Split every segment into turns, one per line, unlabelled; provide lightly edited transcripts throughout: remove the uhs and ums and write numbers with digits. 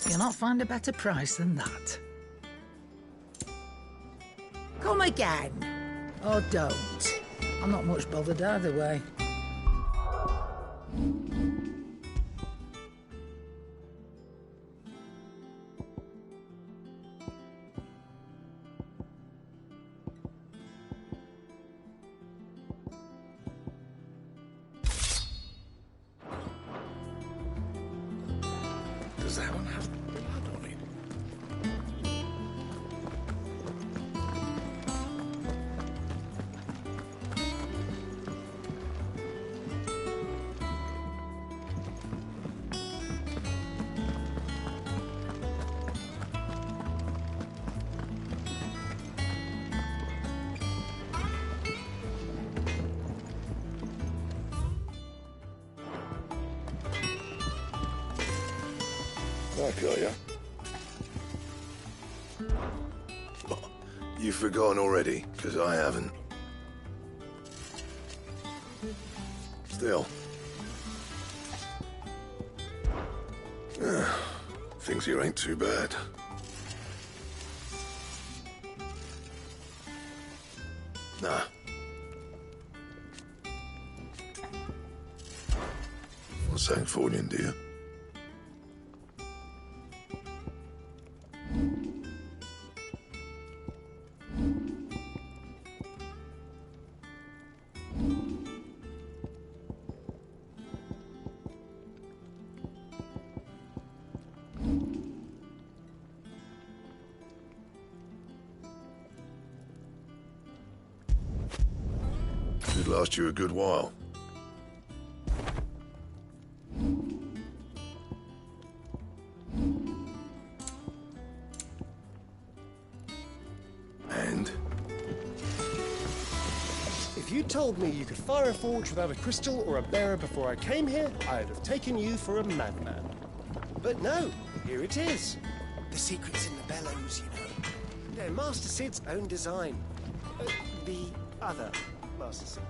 You'll not find a better price than that. Come again. Or don't. I'm not much bothered either way.
Does that one have blood on it? I got ya. You've forgotten already, because I haven't. Still. Things here ain't too bad. Nah. What's saying for you, dear? Should last you a good while. And?
If you told me you could fire a forge without a crystal or a bearer before I came here, I'd have taken you for a madman. But no, here it is. The secret's in the bellows, you know. They're Master Sid's own design. The other Master Sid.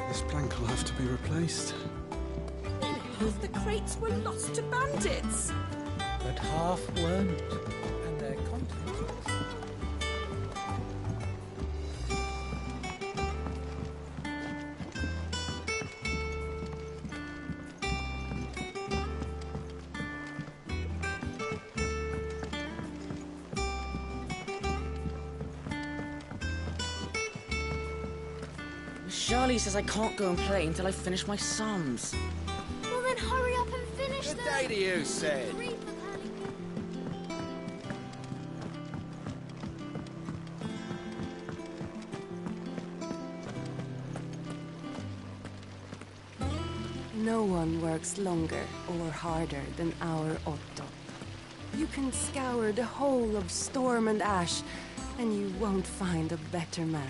This plank will have to be replaced.
Nearly half the crates were lost to bandits.
But half weren't. And their contents was.
Charlie says I can't go and play until I finish my psalms.
Well, then hurry up and finish them.
Good day to you, Sid.
Read them, Harry.
No one works longer or harder than our Otto. You can scour the whole of Storm and Ash, and you won't find a better man.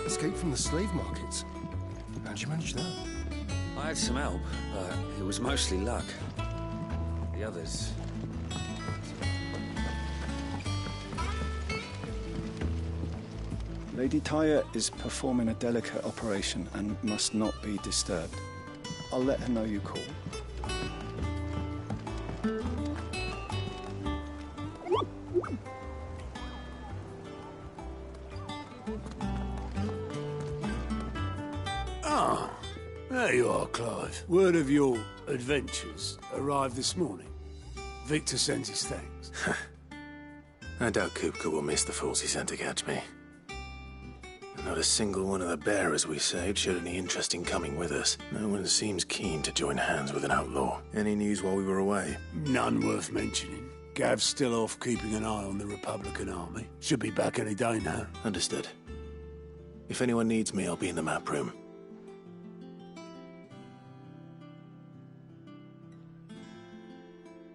Escape from the slave markets. How'd you manage that?
I had some help, but it was mostly luck. The others...
Lady Tyre is performing a delicate operation and must not be disturbed. I'll let her know you call.
Ah, there you are, Clive. Word of your adventures arrived this morning. Victor sends his thanks.
I doubt Kupka will miss the fools he sent to catch me. Not a single one of the bearers we saved showed any interest in coming with us. No one seems keen to join hands with an outlaw. Any news while we were away?
None worth mentioning. Gav's still off keeping an eye on the Republican army. Should be back any day now.
Understood. If anyone needs me, I'll be in the map room.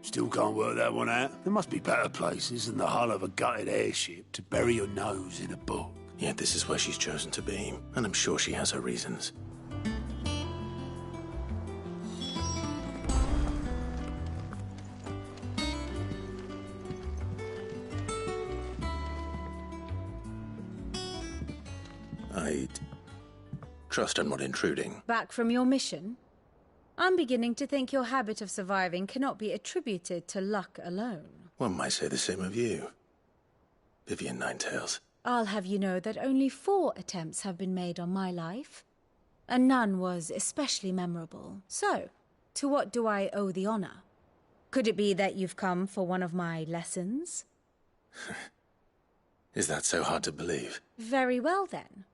Still can't work that one out. There must be better places than the hull of a gutted airship to bury your nose in a book.
Yet this is where she's chosen to be, and I'm sure she has her reasons. I trust I'm not intruding.
Back from your mission? I'm beginning to think your habit of surviving cannot be attributed to luck alone.
One might say the same of you, Vivian Ninetails.
I'll have you know that only 4 attempts have been made on my life, and none was especially memorable. So, to what do I owe the honor? Could it be that you've come for one of my lessons?
Is that so hard to believe?
Very well, then.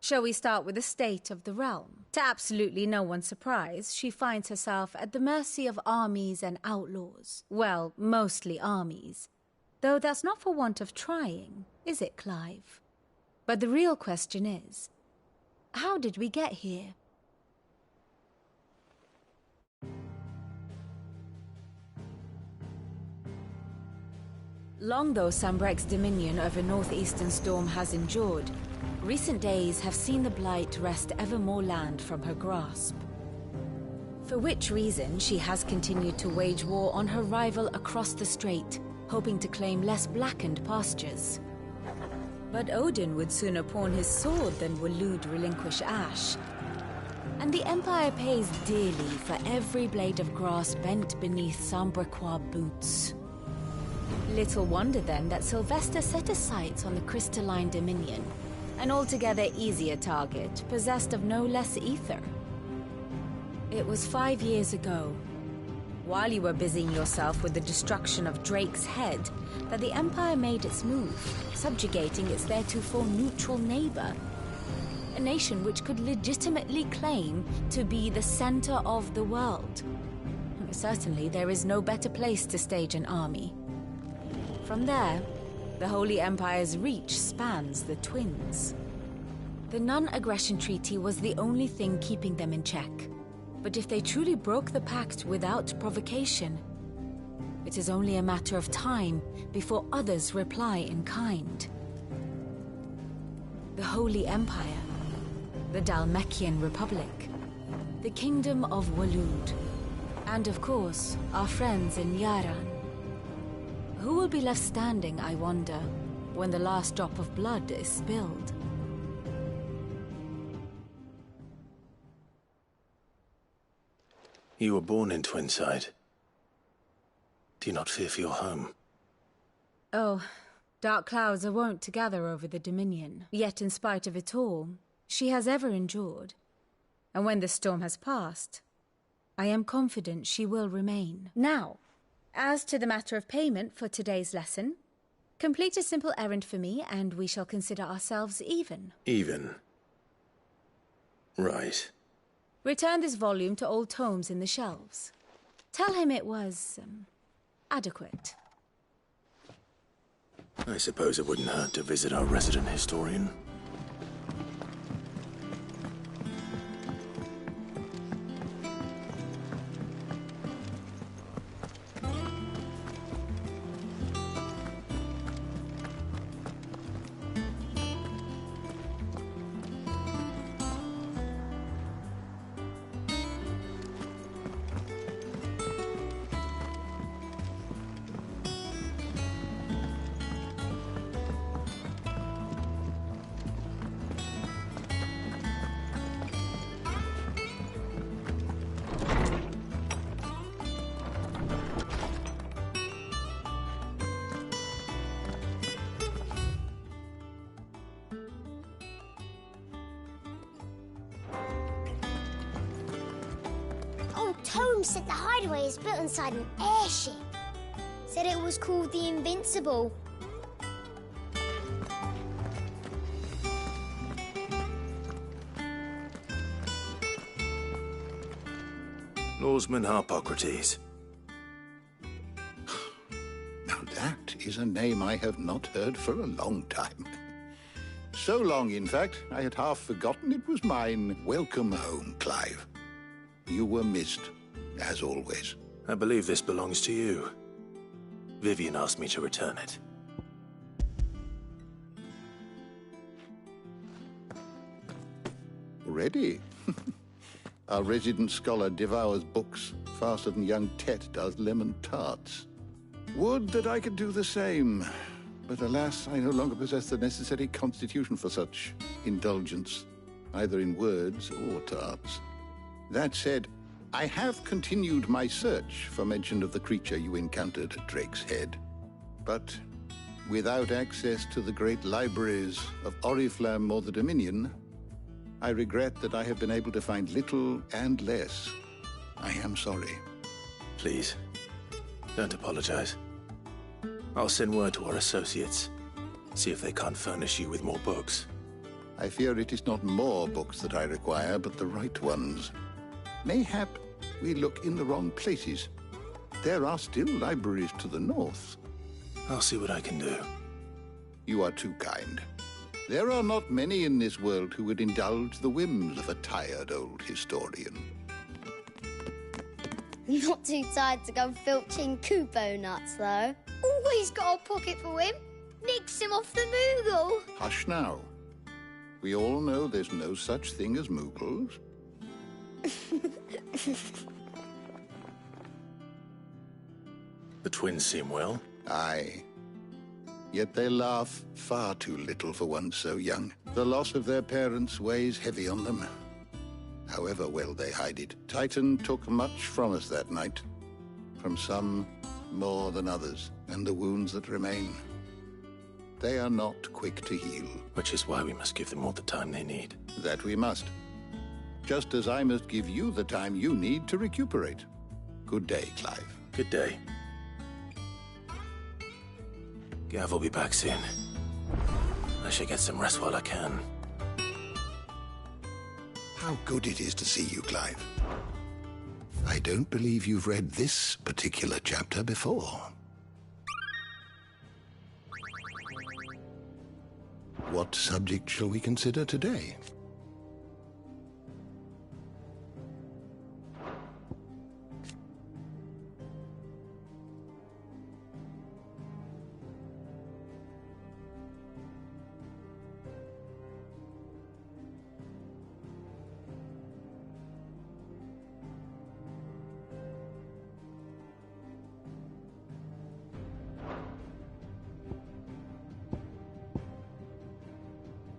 Shall we start with the state of the realm? To absolutely no one's surprise, she finds herself at the mercy of armies and outlaws. Well, mostly armies. Though that's not for want of trying, is it, Clive? But the real question is, how did we get here? Long though Sambrek's dominion over northeastern Storm has endured, recent days have seen the Blight wrest ever more land from her grasp. For which reason she has continued to wage war on her rival across the strait, hoping to claim less blackened pastures. But Odin would sooner pawn his sword than Waloed relinquish Ash. And the Empire pays dearly for every blade of grass bent beneath Sambrequois boots. Little wonder then that Sylvester set his sights on the Crystalline Dominion, an altogether easier target, possessed of no less ether. It was 5 years ago, while you were busying yourself with the destruction of Drake's head, that the Empire made its move, subjugating its theretofore neutral neighbor. A nation which could legitimately claim to be the center of the world. Certainly, there is no better place to stage an army. From there, the Holy Empire's reach spans the Twins. The non-aggression treaty was the only thing keeping them in check. But if they truly broke the pact without provocation, it is only a matter of time before others reply in kind. The Holy Empire, the Dhalmekian Republic, the Kingdom of Waloed, and of course, our friends in Yaran. Who will be left standing, I wonder, when the last drop of blood is spilled?
You were born in Twinside. Do you not fear for your home?
Oh, dark clouds are wont to gather over the Dominion. Yet in spite of it all, she has ever endured. And when the storm has passed, I am confident she will remain. Now, as to the matter of payment for today's lesson, complete a simple errand for me and we shall consider ourselves even.
Even? Right.
Return this volume to old tomes in the shelves. Tell him it was, adequate.
I suppose it wouldn't hurt to visit our resident historian.
Holmes said the hideaway is built inside an airship. Said it was called the Invincible.
Lawsman Harpocrates.
Now that is a name I have not heard for a long time. So long, in fact, I had half forgotten it was mine. Welcome home, Clive. You were missed, as always.
I believe this belongs to you. Vivian asked me to return it.
Ready? Our resident scholar devours books faster than young Tet does lemon tarts. Would that I could do the same. But alas, I no longer possess the necessary constitution for such indulgence, either in words or tarts. That said, I have continued my search for mention of the creature you encountered at Drake's Head. But without access to the great libraries of Oriflamme or the Dominion, I regret that I have been able to find little and less. I am sorry.
Please, don't apologize. I'll send word to our associates. See if they can't furnish you with more books.
I fear it is not more books that I require, but the right ones. Mayhap we look in the wrong places. There are still libraries to the north.
I'll see what I can do.
You are too kind. There are not many in this world who would indulge the whims of a tired old historian.
Not too tired to go filching Kupo nuts, though. Always got a pocket for him. Nicks him off the Moogle.
Hush now. We all know there's no such thing as Moogles.
The twins seem well.
Aye. Yet they laugh far too little for one so young. The loss of their parents weighs heavy on them. However well they hide it, Titan took much from us that night. From some more than others, and the wounds that remain. They are not quick to heal.
Which is why we must give them all the time they need.
That we must. Just as I must give you the time you need to recuperate. Good day, Clive.
Good day. Gav will be back soon. I should get some rest while I can.
How good it is to see you, Clive. I don't believe you've read this particular chapter before. What subject shall we consider today?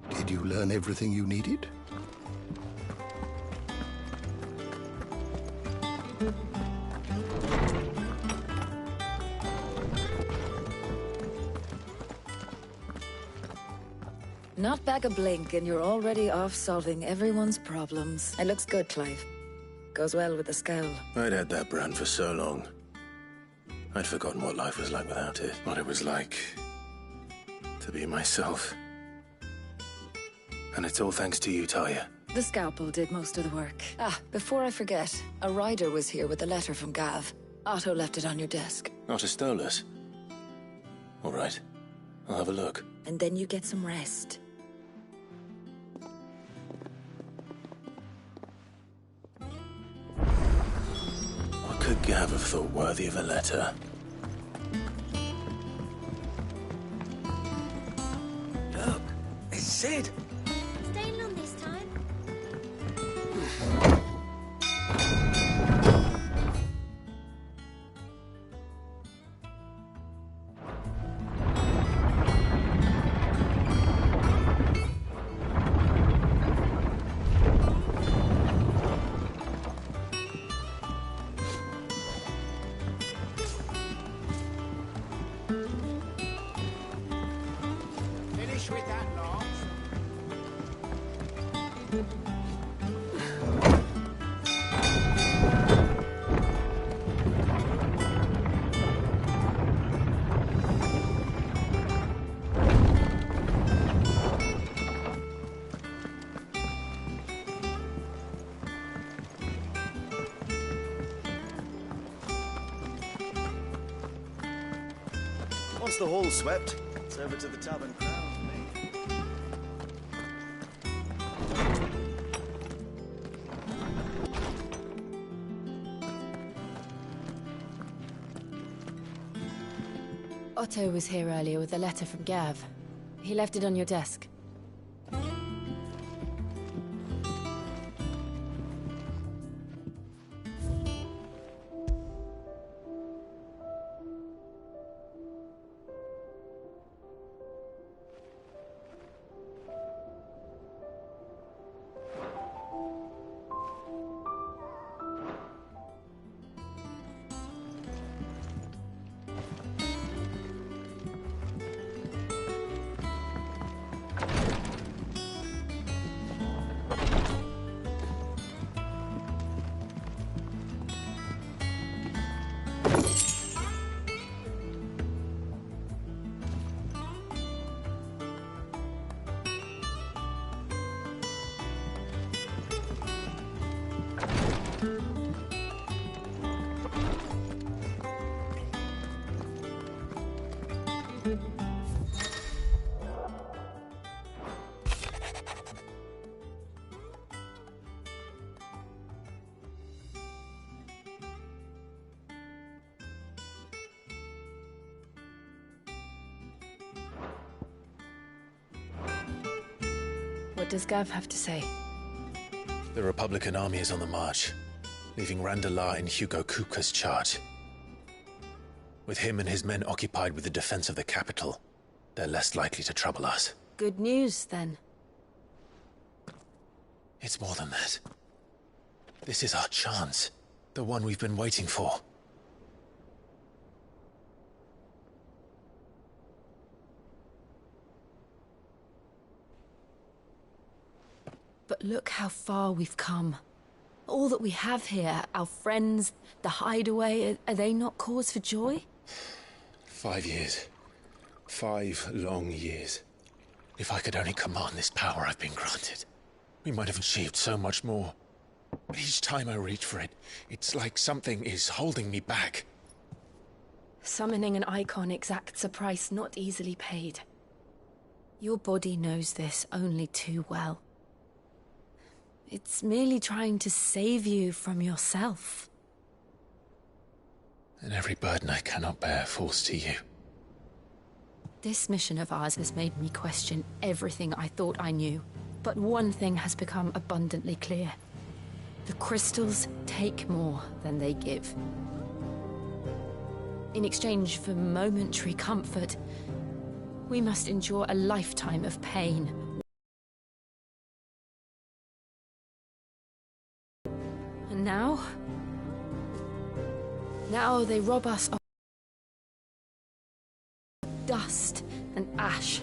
Did you learn everything you needed?
Not back a blink and you're already off solving everyone's problems. It looks good, Clive. Goes well with the scowl.
I'd had that brand for so long. I'd forgotten what life was like without it. What it was like to be myself. And it's all thanks to you, Talia.
The scalpel did most of the work. Ah, before I forget, a rider was here with a letter from Gav. Otto left it on your desk.
Otto stole us. All right. I'll have a look.
And then you get some rest.
What could Gav have thought worthy of a letter?
Look, it's Sid.
Staying long this time.
Finish with that, Lars.
Once the hall's swept, it's over to the tavern crowd for me.
Otto was here earlier with a letter from Gav. He left it on your desk. What does Gav have to say?
The Republican army is on the march, leaving Randalar in Hugo Kupka's charge. With him and his men occupied with the defense of the capital, they're less likely to trouble us.
Good news, then.
It's more than that. This is our chance. The one we've been waiting for.
But look how far we've come. All that we have here, our friends, the hideaway, are they not cause for joy?
5 years. 5 long years. If I could only command this power I've been granted, we might have achieved so much more. But each time I reach for it, it's like something is holding me back.
Summoning an icon exacts a price not easily paid. Your body knows this only too well. It's merely trying to save you from yourself.
And every burden I cannot bear falls to you.
This mission of ours has made me question everything I thought I knew. But one thing has become abundantly clear. The crystals take more than they give. In exchange for momentary comfort, we must endure a lifetime of pain. And now they rob us of dust and ash.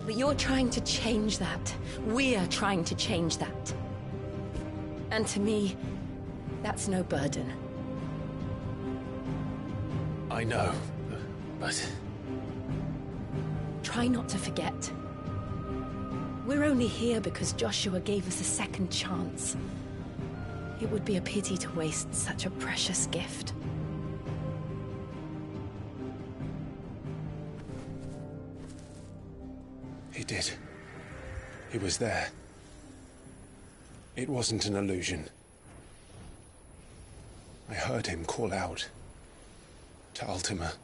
But you're trying to change that. We're trying to change that. And to me, that's no burden.
I know, but...
Try not to forget. We're only here because Joshua gave us a second chance. It would be a pity to waste such a precious gift.
He did. He was there. It wasn't an illusion. I heard him call out to Ultima.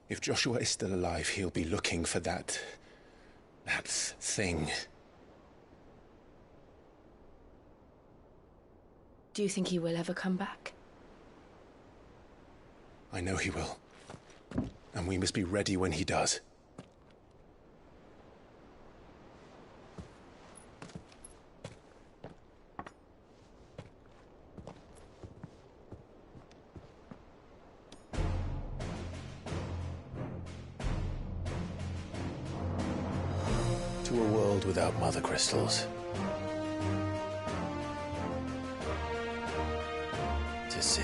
If Joshua is still alive, he'll be looking for that thing.
Do you think he will ever come back?
I know he will. And we must be ready when he does. To a world without mother crystals. To Sid.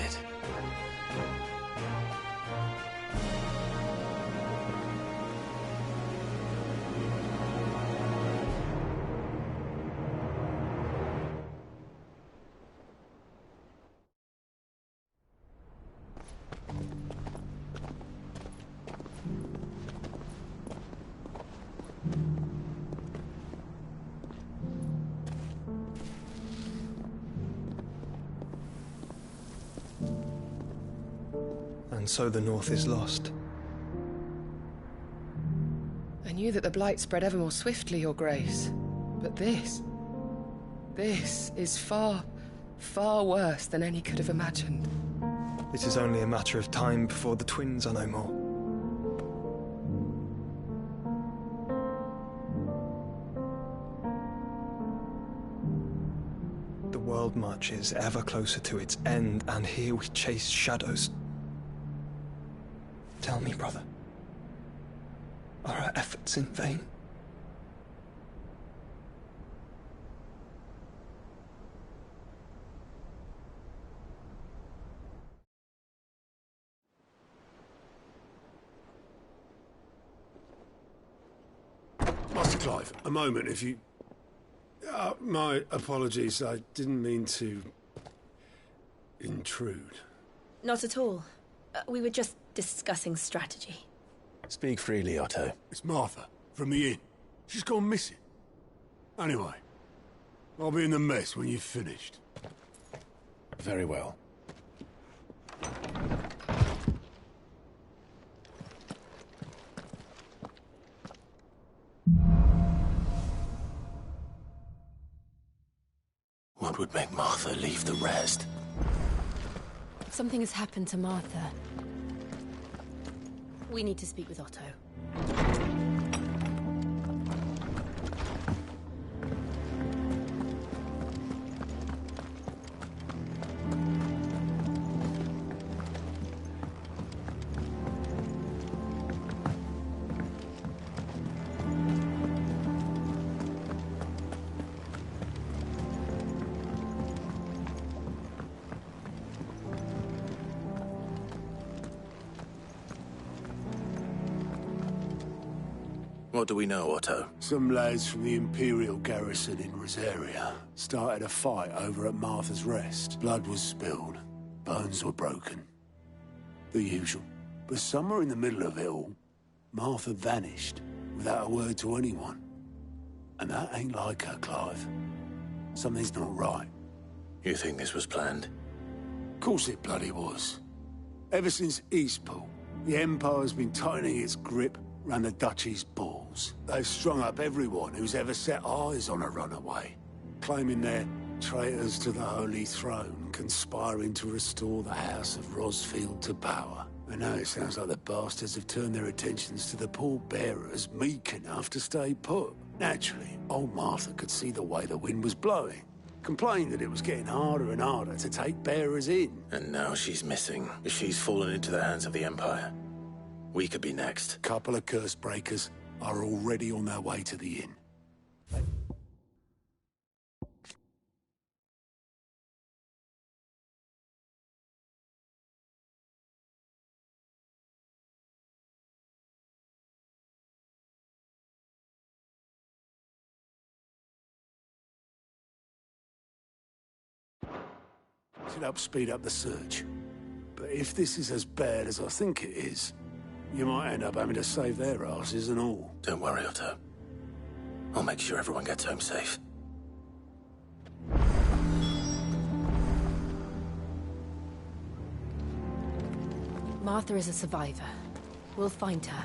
And so the North is lost.
I knew that the Blight spread ever more swiftly, Your Grace. But this is far, far worse than any could have imagined.
It is only a matter of time before the twins are no more. The world marches ever closer to its end, and here we chase shadows. Tell me, brother, are our efforts in vain?
Master Clive, a moment, if you... my apologies, I didn't mean to... intrude.
Not at all. We were just discussing strategy.
Speak freely, Otto.
It's Martha, from the inn. She's gone missing. Anyway, I'll be in the mess when you've finished.
Very well. What would make Martha leave the rest?
Something has happened to Martha. We need to speak with Otto.
What do we know, Otto?
Some lads from the Imperial garrison in Rosaria started a fight over at Martha's Rest. Blood was spilled. Bones were broken. The usual. But somewhere in the middle of it all, Martha vanished without a word to anyone. And that ain't like her, Clive. Something's not right.
You think this was planned?
Of course it bloody was. Ever since Eastpool, the Empire's been tightening its grip round the Duchy's balls. They've strung up everyone who's ever set eyes on a runaway, claiming they're traitors to the Holy Throne, conspiring to restore the House of Rosfield to power. And now it sounds like the bastards have turned their attentions to the poor bearers meek enough to stay put. Naturally, old Martha could see the way the wind was blowing, complained that it was getting harder and harder to take bearers in.
And now she's missing. She's fallen into the hands of the Empire. We could be next.
Couple of curse breakers are already on their way to the inn. Should help speed up the search. But if this is as bad as I think it is, you might end up having to save their asses and all.
Don't worry, Otto. I'll make sure everyone gets home safe.
Martha is a survivor. We'll find her.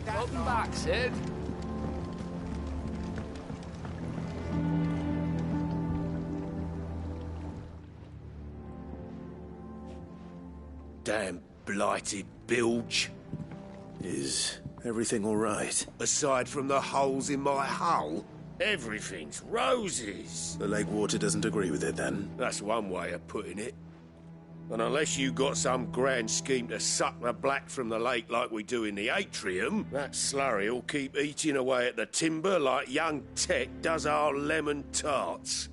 Welcome back, Sid.
Damn blighted bilge.
Is everything all right?
Aside from the holes in my hull, everything's roses.
The lake water doesn't agree with it, then?
That's one way of putting it. And unless you got some grand scheme to suck the black from the lake like we do in the atrium, that slurry will keep eating away at the timber like young Tech does our lemon tarts.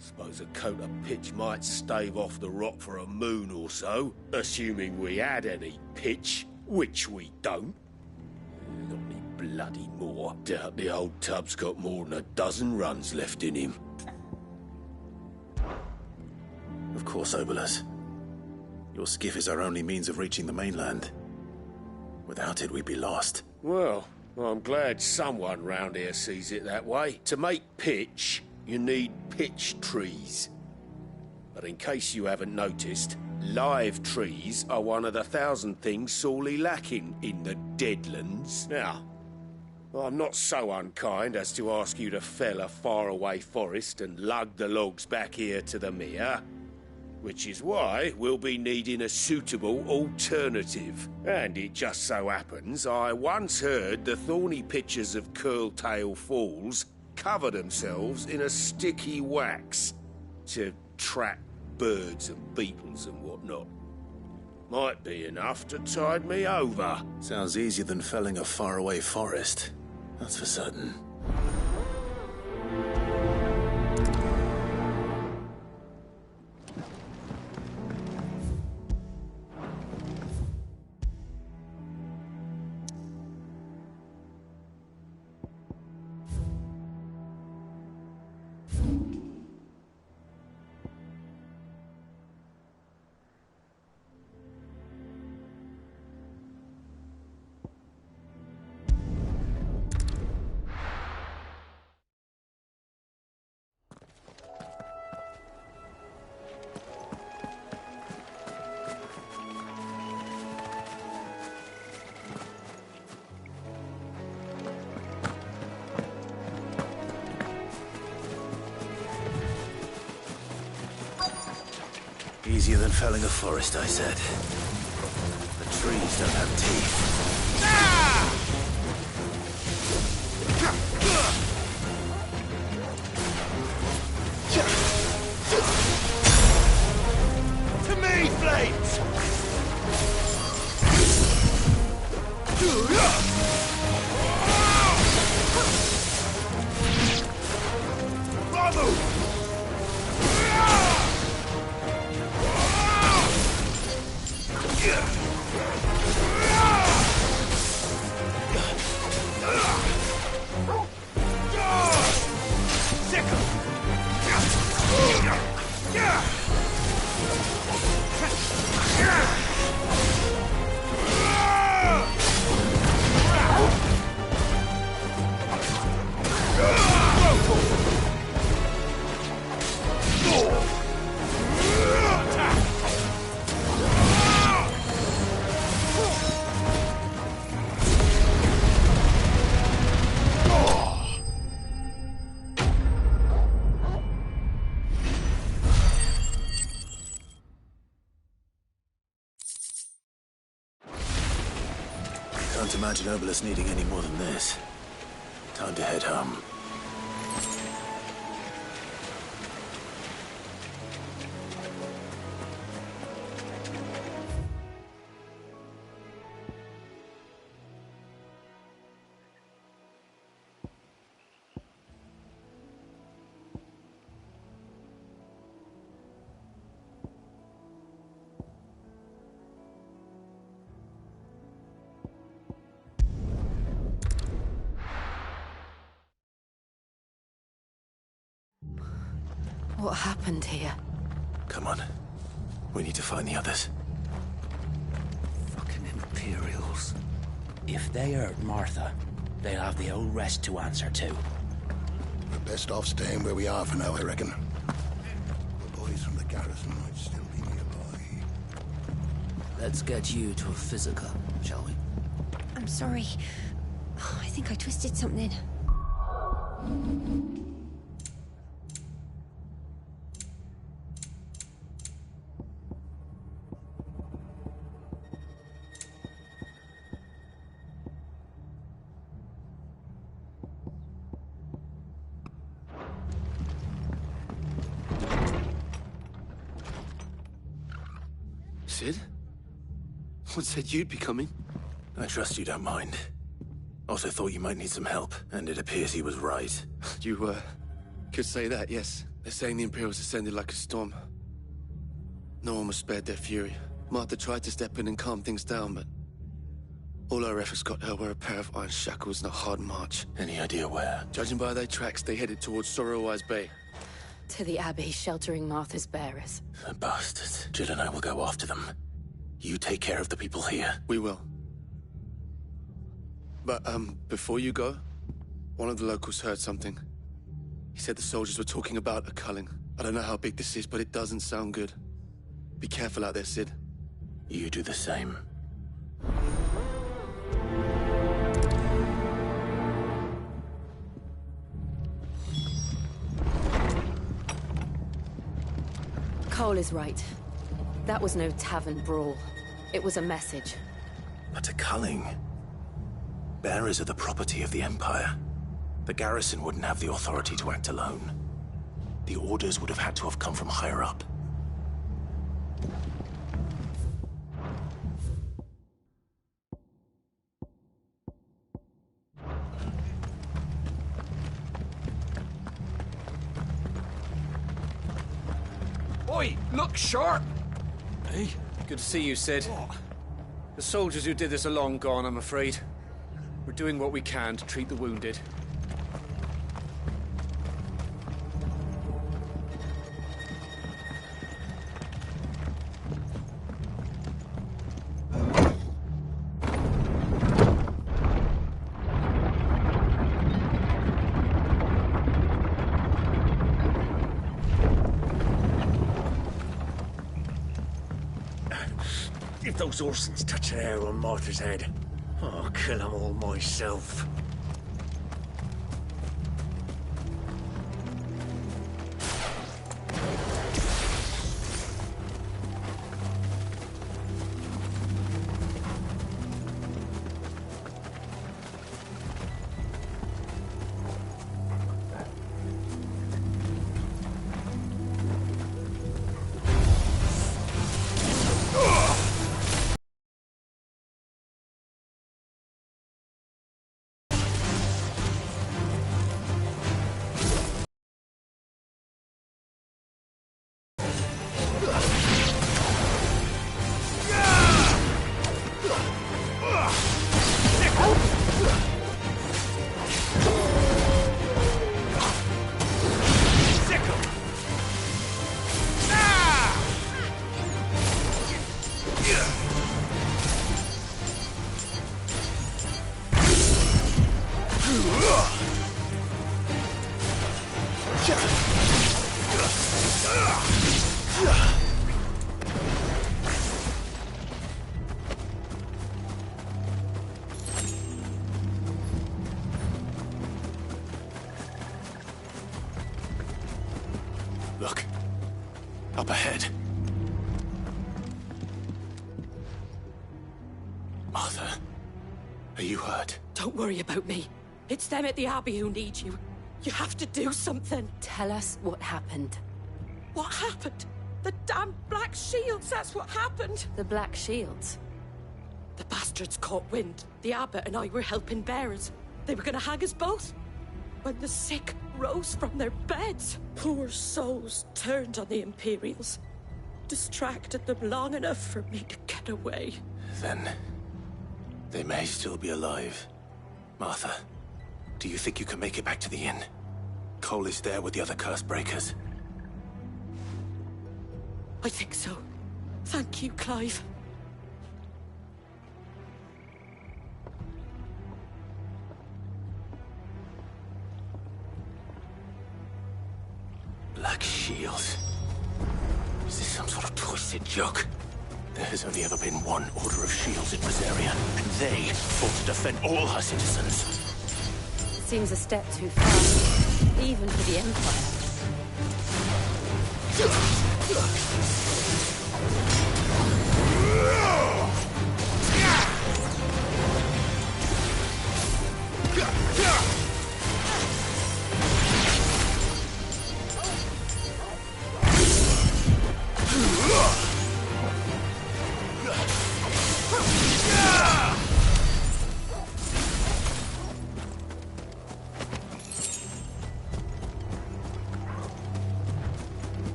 Suppose a coat of pitch might stave off the rot for a moon or so, assuming we had any pitch, which we don't. Not any bloody more. Doubt the old tub's got more than a dozen runs left in him.
Of course, Obolus. Your skiff is our only means of reaching the mainland. Without it, we'd be lost.
Well, I'm glad someone round here sees it that way. To make pitch, you need pitch trees. But in case you haven't noticed, live trees are one of the 1,000 things sorely lacking in the Deadlands. Now, I'm not so unkind as to ask you to fell a faraway forest and lug the logs back here to the mere. Which is why we'll be needing a suitable alternative. And it just so happens I once heard the thorny pitchers of Curltail Falls cover themselves in a sticky wax to trap birds and beetles and whatnot. Might be enough to tide me over.
Sounds easier than felling a faraway forest. That's for certain. Easier than felling a forest, I said. The trees don't have teeth.
To me, Flames! Bravo!
Can't imagine Obelisk needing any more than this. Time to head home.
What happened here?
Come on. We need to find the others.
Fucking Imperials. If they hurt Martha, they'll have the old rest to answer to.
We're best off staying where we are for now, I reckon. The boys from the garrison might still be nearby.
Let's get you to a physical, shall we?
I'm sorry. I think I twisted something.
Sid? What said you'd be coming?
I trust you don't mind. Also thought you might need some help, and it appears he was right.
You, could say that, yes. They're saying the Imperials descended like a storm. No one was spared their fury. Martha tried to step in and calm things down, but all our efforts got her were a pair of iron shackles and a hard march.
Any idea where?
Judging by their tracks, they headed towards Sorrowwise Bay.
To the Abbey, sheltering Martha's bearers.
The bastards. Jill and I will go after them. You take care of the people here.
We will. But, before you go, one of the locals heard something. He said the soldiers were talking about a culling. I don't know how big this is, but it doesn't sound good. Be careful out there, Sid.
You do the same.
Cole is right. That was no tavern brawl. It was a message.
But a culling. Bearers are the property of the Empire. The garrison wouldn't have the authority to act alone. The orders would have had to have come from higher up.
Oi, look sharp!
Hey, good to see you, Sid. The soldiers who did this are long gone, I'm afraid. We're doing what we can to treat the wounded.
If those Orsons touch an arrow on Martha's head, I'll kill them all myself.
Look. Up ahead. Martha, are you hurt?
Don't worry about me. It's them at the Abbey who need you. You have to do something.
Tell us what happened.
What happened? The damn Black Shields, that's what happened.
The Black Shields?
The bastards caught wind. The abbot and I were helping bearers. They were gonna hang us both. When the sick rose from their beds, poor souls turned on the Imperials. Distracted them long enough for me to get away.
Then they may still be alive. Martha, do you think you can make it back to the inn? Cole is there with the other curse breakers.
I think so. Thank you, Clive.
Black Shields. Is this some sort of twisted joke? There has only ever been one Order of Shields in Rosaria, and they fought to defend all her citizens.
Seems a step too far, even for the Empire.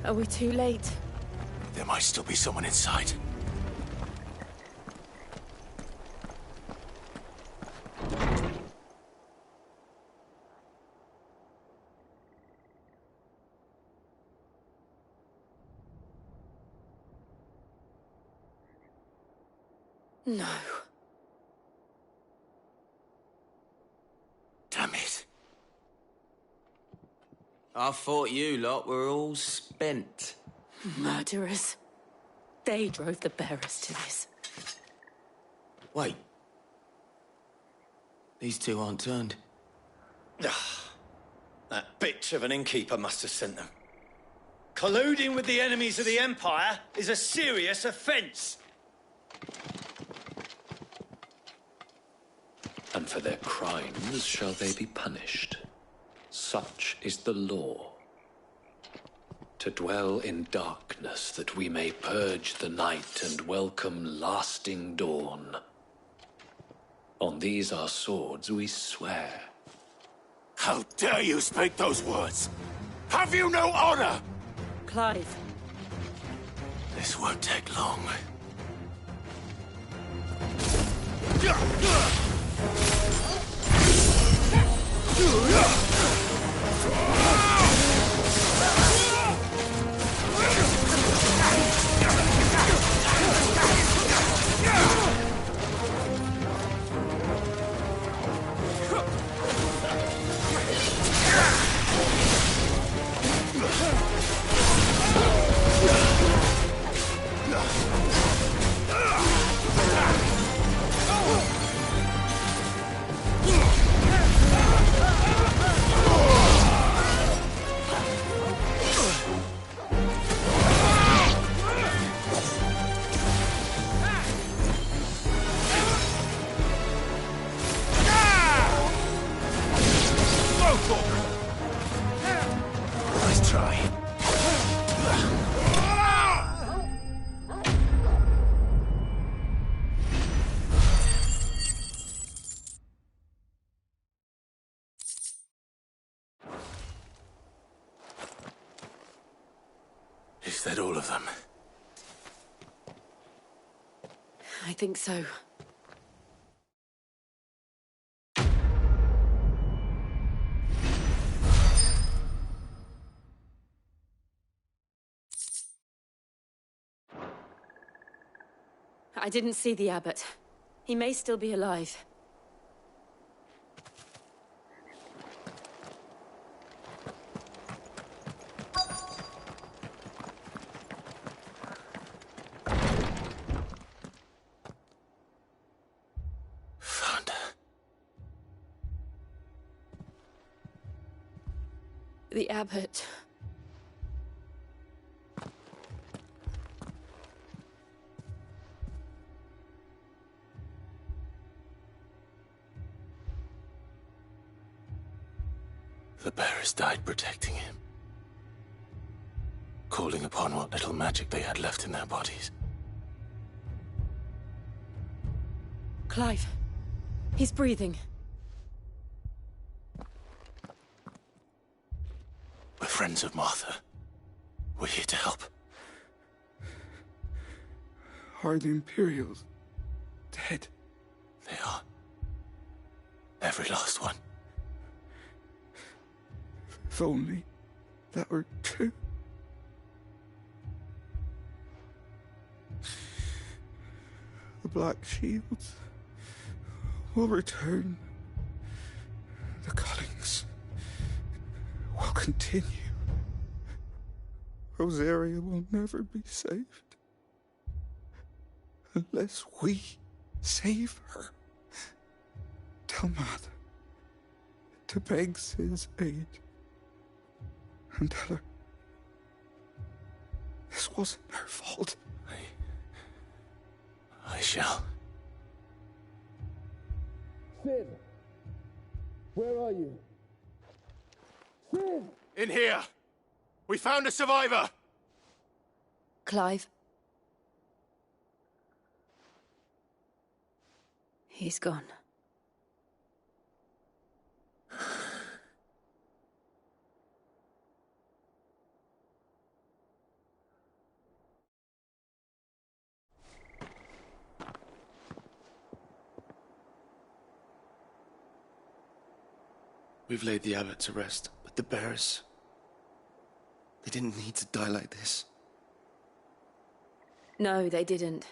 Are we too late?
There might still be someone inside.
No.
Damn it.
I thought you lot were all spent.
Murderers. They drove the bearers to this.
Wait. These two aren't turned.
That bitch of an innkeeper must have sent them. Colluding with the enemies of the Empire is a serious offence.
And for their crimes shall they be punished. Such is the law. To dwell in darkness that we may purge the night and welcome lasting dawn. On these our swords we swear.
How dare you speak those words? Have you no honor?
Clive.
This won't take long. Nice try. Is that all of them?
I think so. I didn't see the abbot. He may still be alive.
Found her.
The abbot.
The bearers died protecting him. Calling upon what little magic they had left in their bodies.
Clive. He's breathing.
We're friends of Martha. We're here to help.
Are the Imperials dead?
They are. Every last one.
If only that were true. The Black Shields will return. The Cullings will continue. Rosaria will never be saved unless we save her. Tell Mother to beg Sid's aid. And tell her this wasn't her fault.
I shall.
Sid! Where are you? Sid!
In here! We found a survivor!
Clive. He's gone.
We've laid the abbot to rest, but the bearers... they didn't need to die like this.
No, they didn't.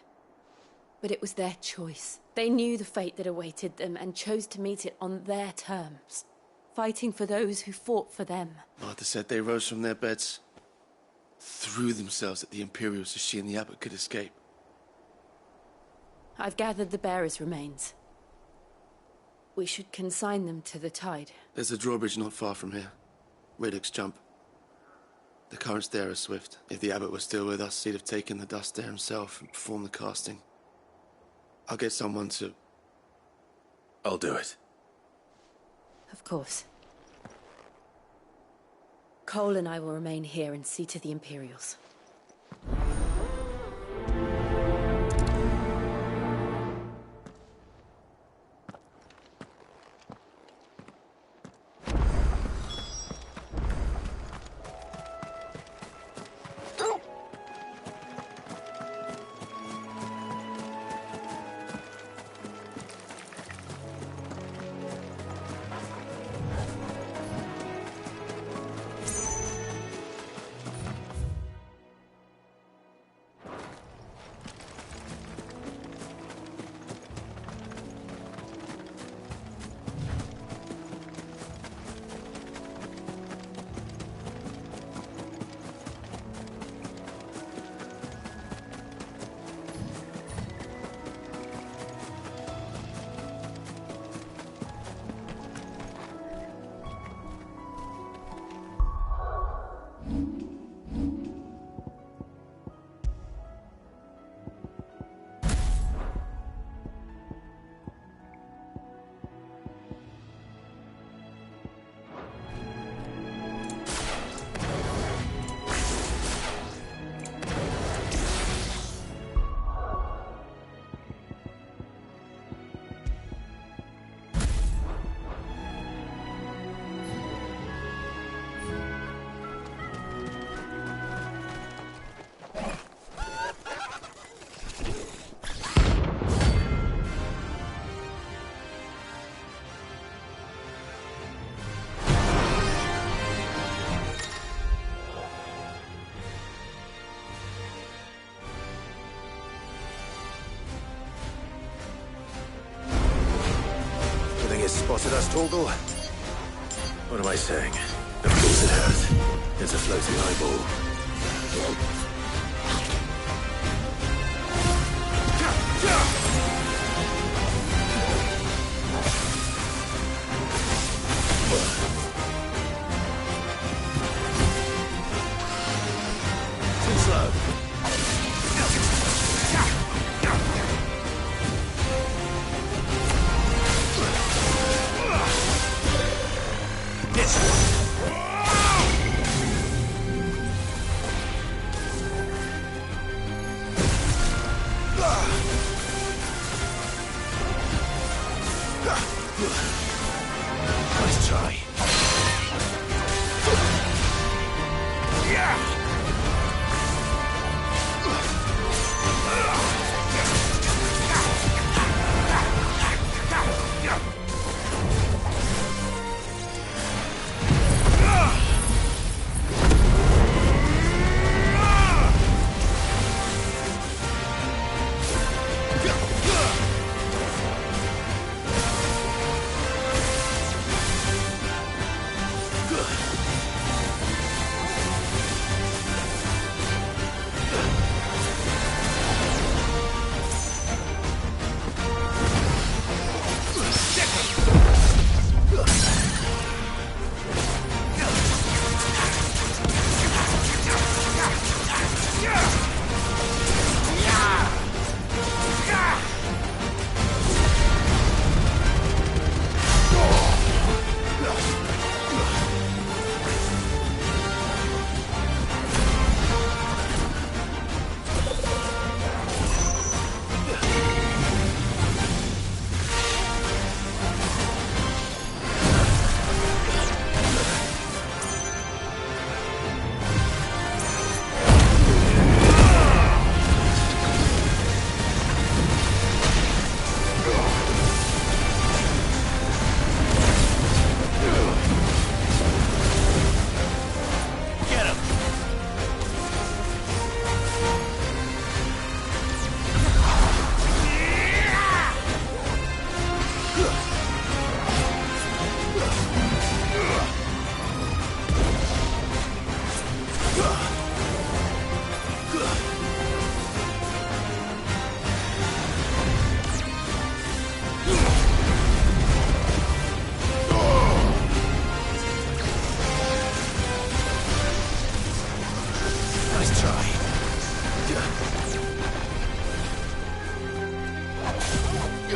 But it was their choice. They knew the fate that awaited them and chose to meet it on their terms.
fighting for those who fought for them.
Martha said they rose from their beds, threw themselves at the Imperials so she and the Abbot could escape.
I've gathered the bearers' remains. We should consign them to the tide.
There's a drawbridge not far from here. Redux Jump. The currents there are swift. If the Abbot was still with us, he'd have taken the dust there himself and performed the casting. I'll get someone to...
I'll do it.
Of course. Cole and I will remain here and see to the Imperials.
Spotted us, Torgal? What am I saying? Of course it has. It's a floating eyeball. Too slow. Nice try.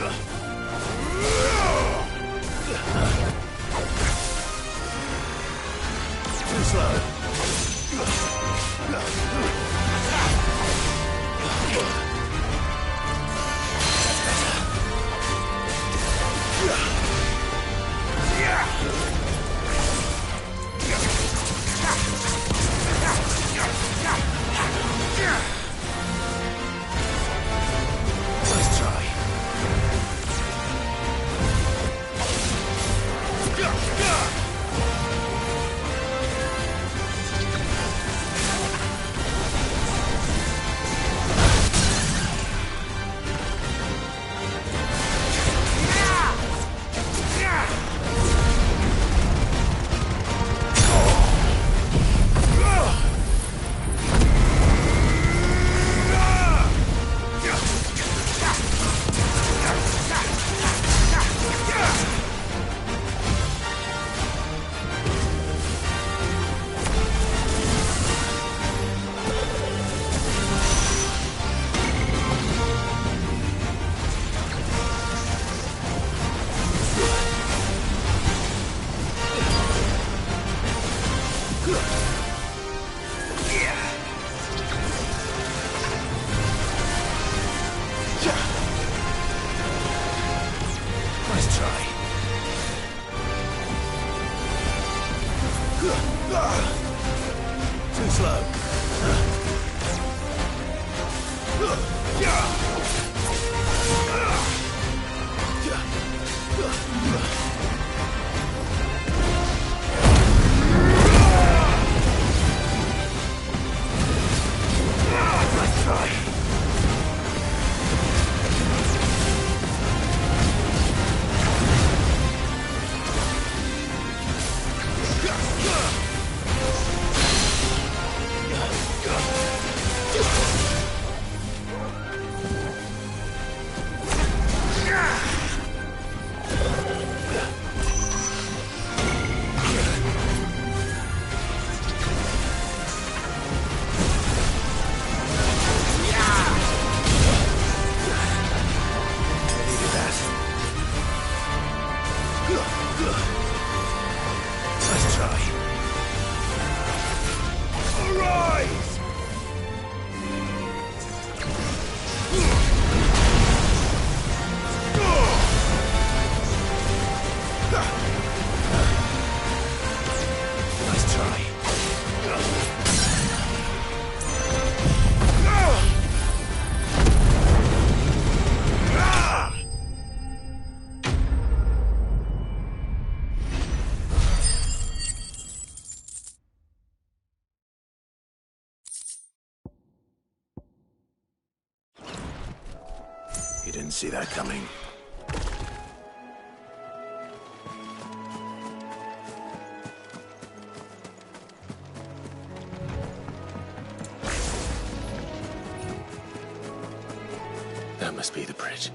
Too slow. Nice try. Nice try. Too slow. Nice try. Nice try. Arise! Nice try. You didn't see that coming. That must be the bridge.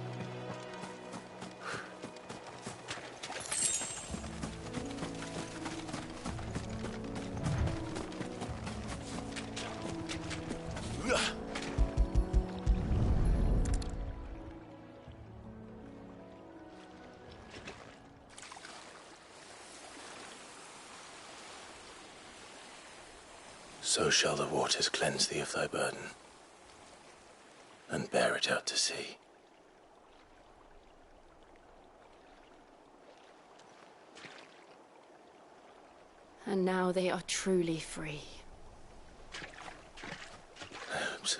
So shall the waters cleanse thee of thy burden, and bear it out to sea.
And now they are truly free.
I hope so.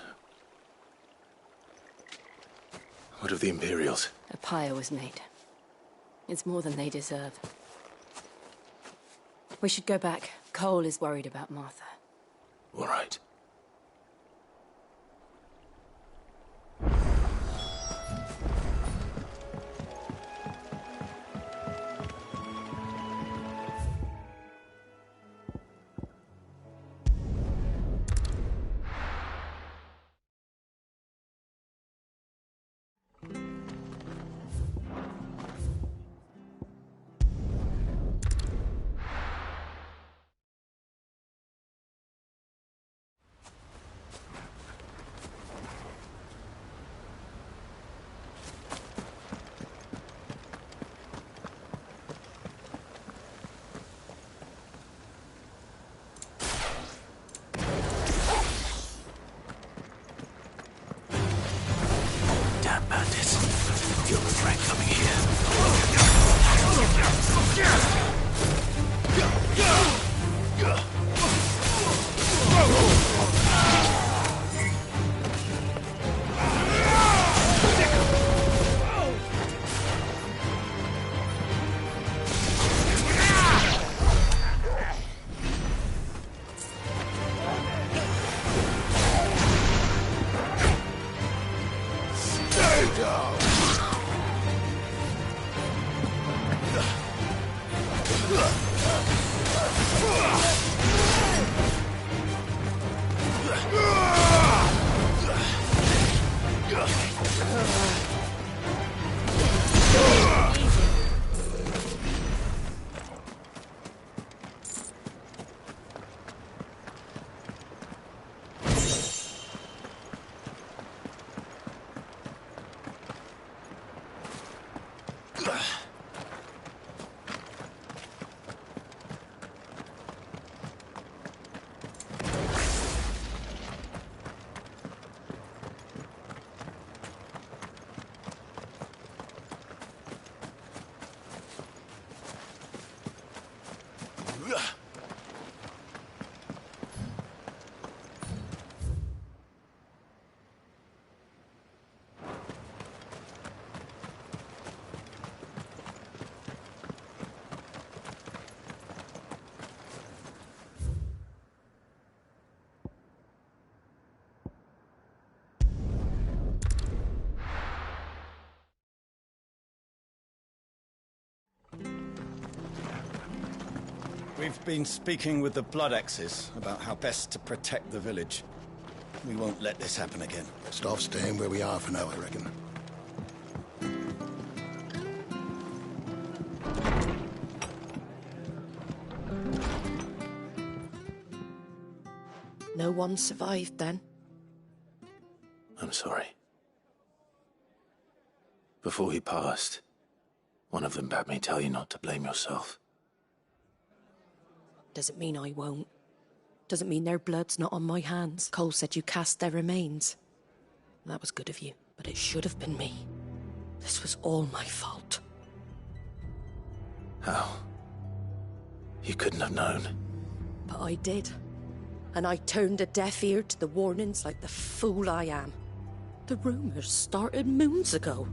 What of the Imperials?
A pyre was made. It's more than they deserve. We should go back. Cole is worried about Martha.
All right.
We've been speaking with the Blood Axes about how best to protect the village. We won't let this happen again.
Best off staying where we are for now, I reckon.
No one survived then?
I'm sorry. Before he passed, one of them bade me tell you not to blame yourself.
Doesn't mean I won't. Doesn't mean their blood's not on my hands. Cole said you cast their remains. That was good of you, but it should have been me. This was all my fault.
How? You couldn't have known.
But I did. And I turned a deaf ear to the warnings like the fool I am. The rumours started moons ago.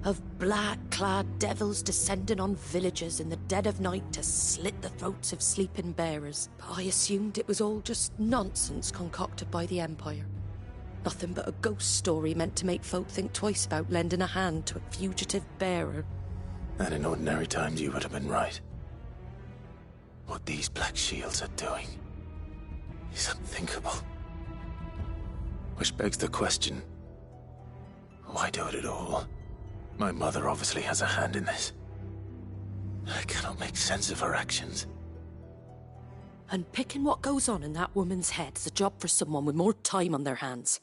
Of black-clad devils descending on villages in the dead of night to slit the throats of sleeping bearers. But I assumed it was all just nonsense concocted by the Empire. Nothing but a ghost story meant to make folk think twice about lending a hand to a fugitive bearer.
And in ordinary times you would have been right. What these Black Shields are doing is unthinkable. Which begs the question, why do it at all? My mother obviously has a hand in this. I cannot make sense of her actions.
And picking what goes on in that woman's head is a job for someone with more time on their hands.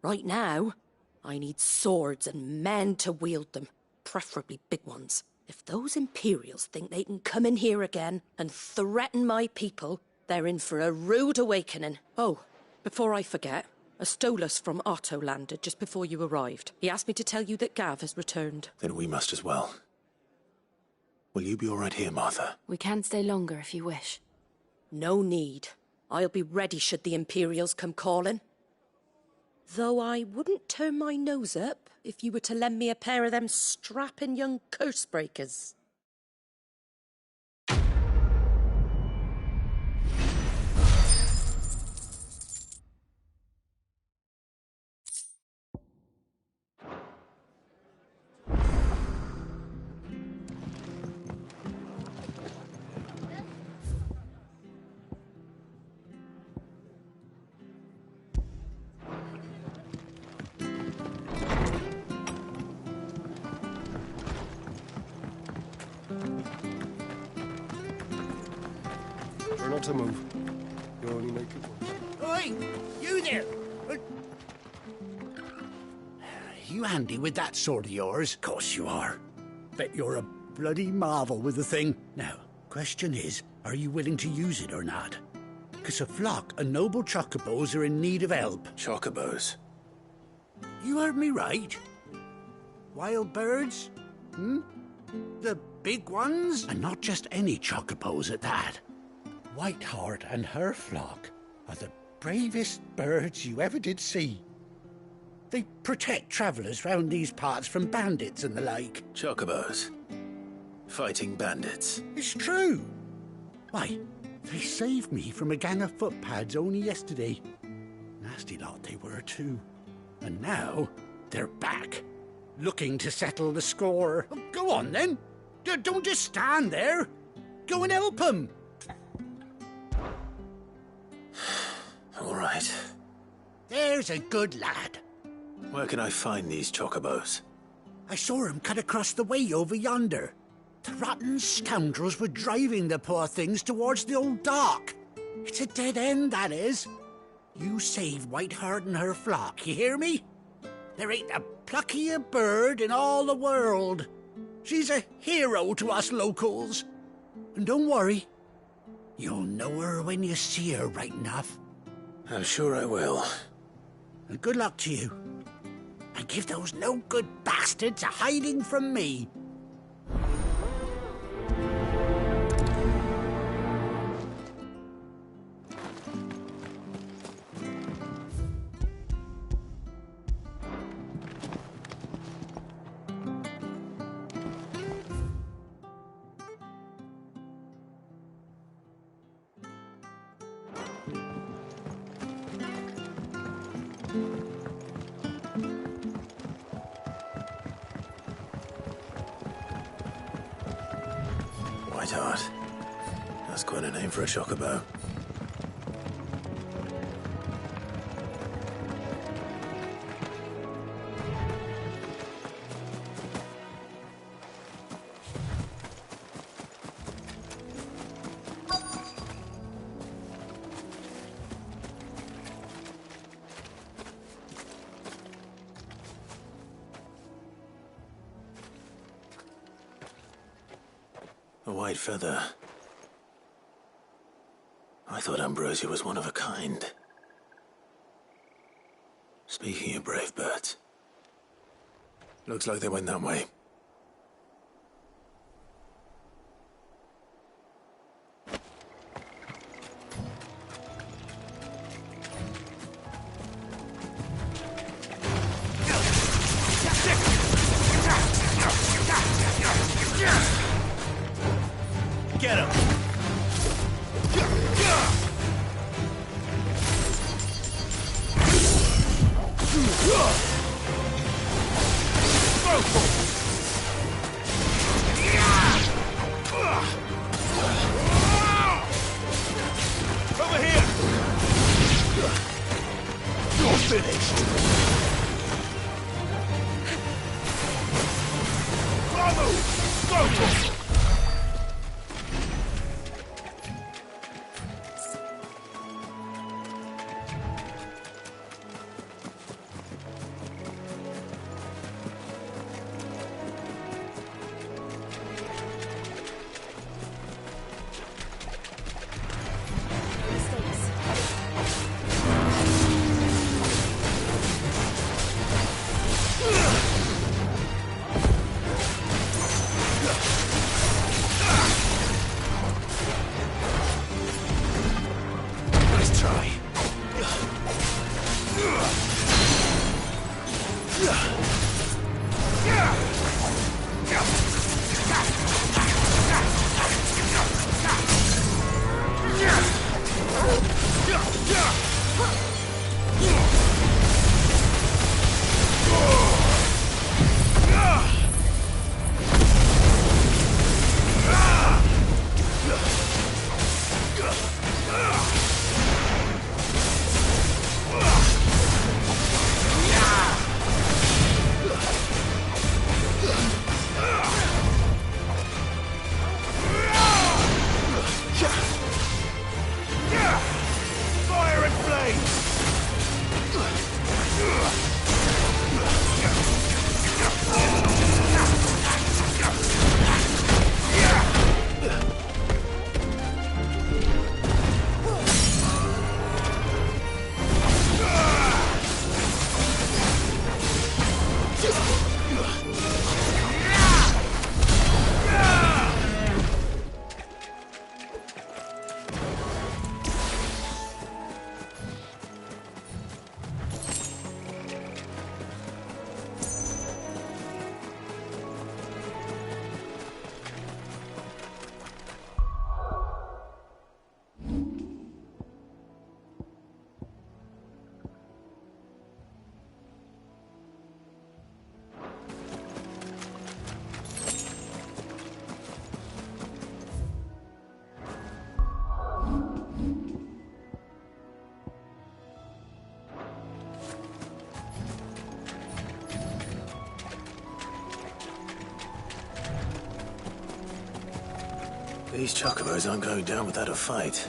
Right now, I need swords and men to wield them, preferably big ones. If those Imperials think they can come in here again and threaten my people, they're in for a rude awakening. Oh, before I forget, a Stolas from Otto landed just before you arrived. He asked me to tell you that Gav has returned.
Then we must as well. Will you be all right here, Martha?
We can stay longer if you wish.
No need. I'll be ready should the Imperials come calling. Though I wouldn't turn my nose up if you were to lend me a pair of them strapping young curse breakers.
Try not to move. You'll only make it worse.
Oi! You there! You handy with that sword of yours? Course you are. Bet you're a bloody marvel with the thing. Now, question is, are you willing to use it or not? 'Cause a flock of noble chocobos are in need of help.
Chocobos?
You heard me right. Wild birds? The big ones? And not just any chocobos at that. Whiteheart and her flock are the bravest birds you ever did see. They protect travellers round these parts from bandits and the like.
Chocobos? Fighting bandits?
It's true. Why, they saved me from a gang of footpads only yesterday. Nasty lot they were, too. And now, they're back. looking to settle the score. Go on, then. Don't just stand there. Go and help him.
All right.
There's a good lad.
Where can I find these chocobos?
I saw him cut across the way over yonder. The rotten scoundrels were driving the poor things towards the old dock. It's a dead end, that is. You save Whiteheart and her flock, you hear me? There ain't a pluckier bird in all the world. She's a hero to us locals. And don't worry, you'll know her when you see her right enough.
I'm sure I will.
And good luck to you. And give those no-good bastards a hiding from me.
Whiteheart. That's quite a name for a chocobo. A white feather. I thought Ambrosia was one of a kind. Speaking of brave birds, looks like they went that way.
Get him! Over here! You're finished! Bravo! Go!
These chocobos aren't going down without a fight.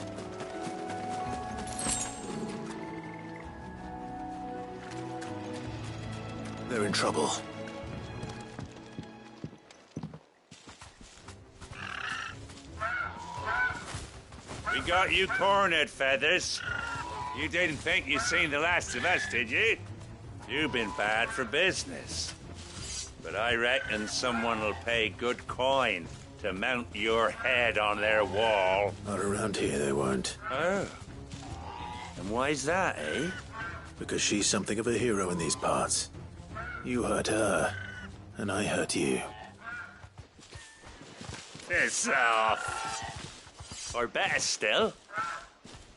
They're in trouble.
We got you cornered, Feathers. You didn't think you'd seen the last of us, did you? You've been bad for business. But I reckon someone will pay good coin to mount your head on their wall.
Not around here, they won't.
Oh. And why's that, eh?
Because she's something of a hero in these parts. You hurt her, and I hurt you.
Piss off. Or better still,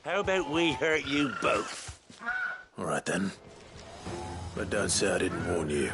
how about we hurt you both?
All right, then. But don't say I didn't warn you.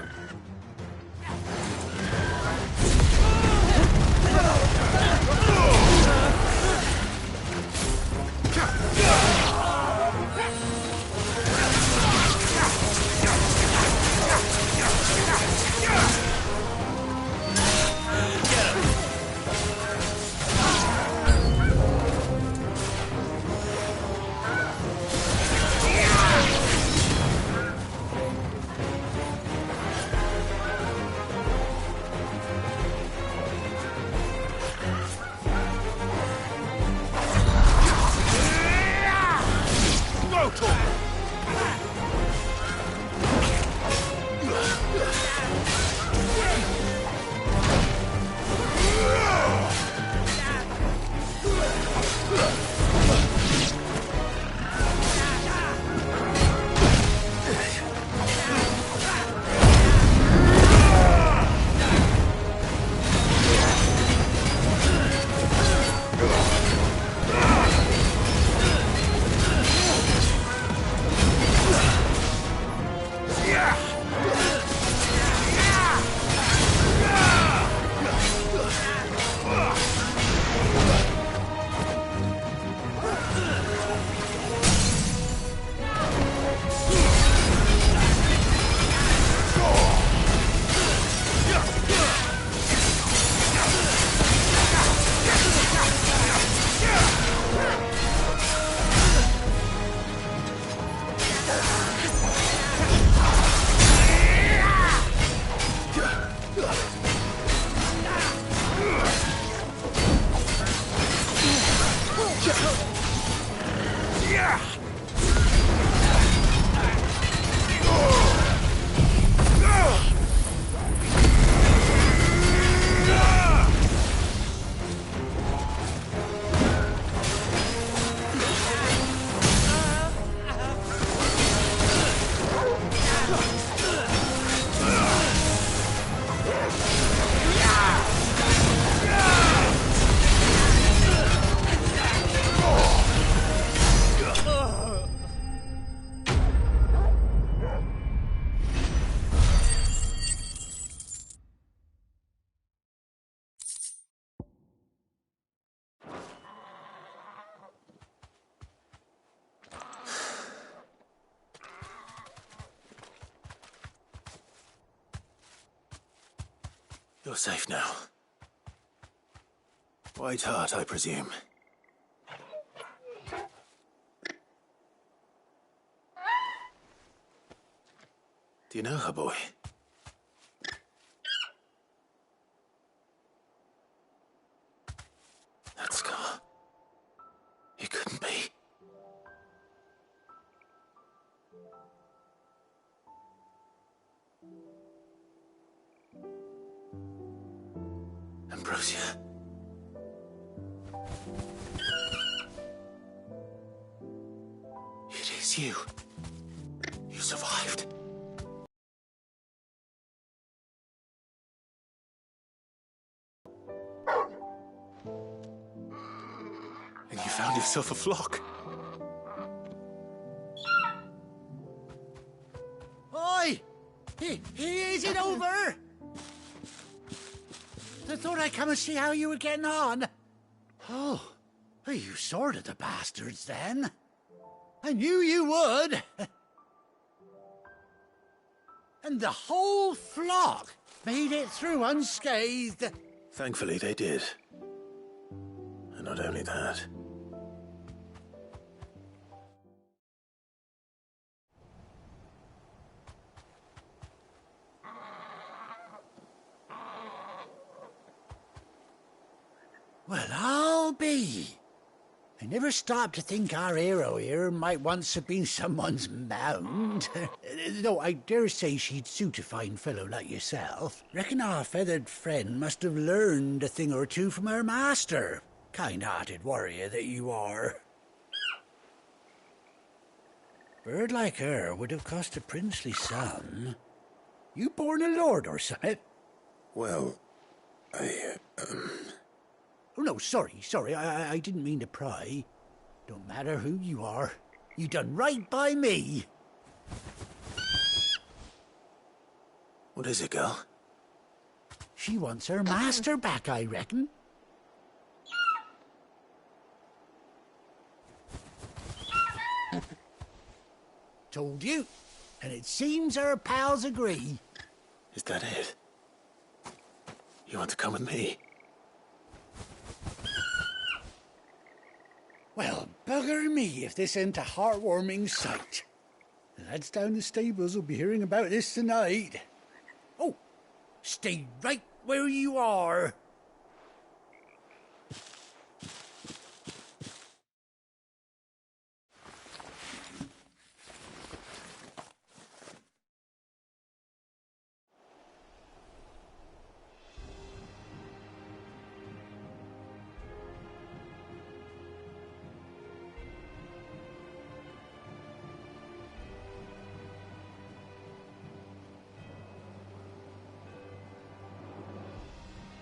You're safe now. White Heart, I presume. Do you know her, boy? That scar. It couldn't be. Ambrosia. It is you. You survived. And you found yourself a flock.
Oi! Is it over? I thought I'd come and see how you were getting on. Oh, you sorted the bastards then. I knew you would. And the whole flock made it through unscathed.
Thankfully, they did. not only that.
Well, I'll be. I never stopped to think our hero here might once have been someone's mount. Though I dare say she'd suit a fine fellow like yourself. Reckon our feathered friend must have learned a thing or two from her master. Kind-hearted warrior that you are. Bird like her would have cost a princely sum. You born a lord or something?
Well,
Oh, no, sorry. I didn't mean to pry. Don't matter who you are. You done right by me.
What is it, girl?
She wants her master back, I reckon. Told you. And it seems her pals agree.
Is that it? You want to come with me?
Well, bugger me if this ain't a heartwarming sight. The lads down the stables will be hearing about this tonight. Oh, stay right where you are.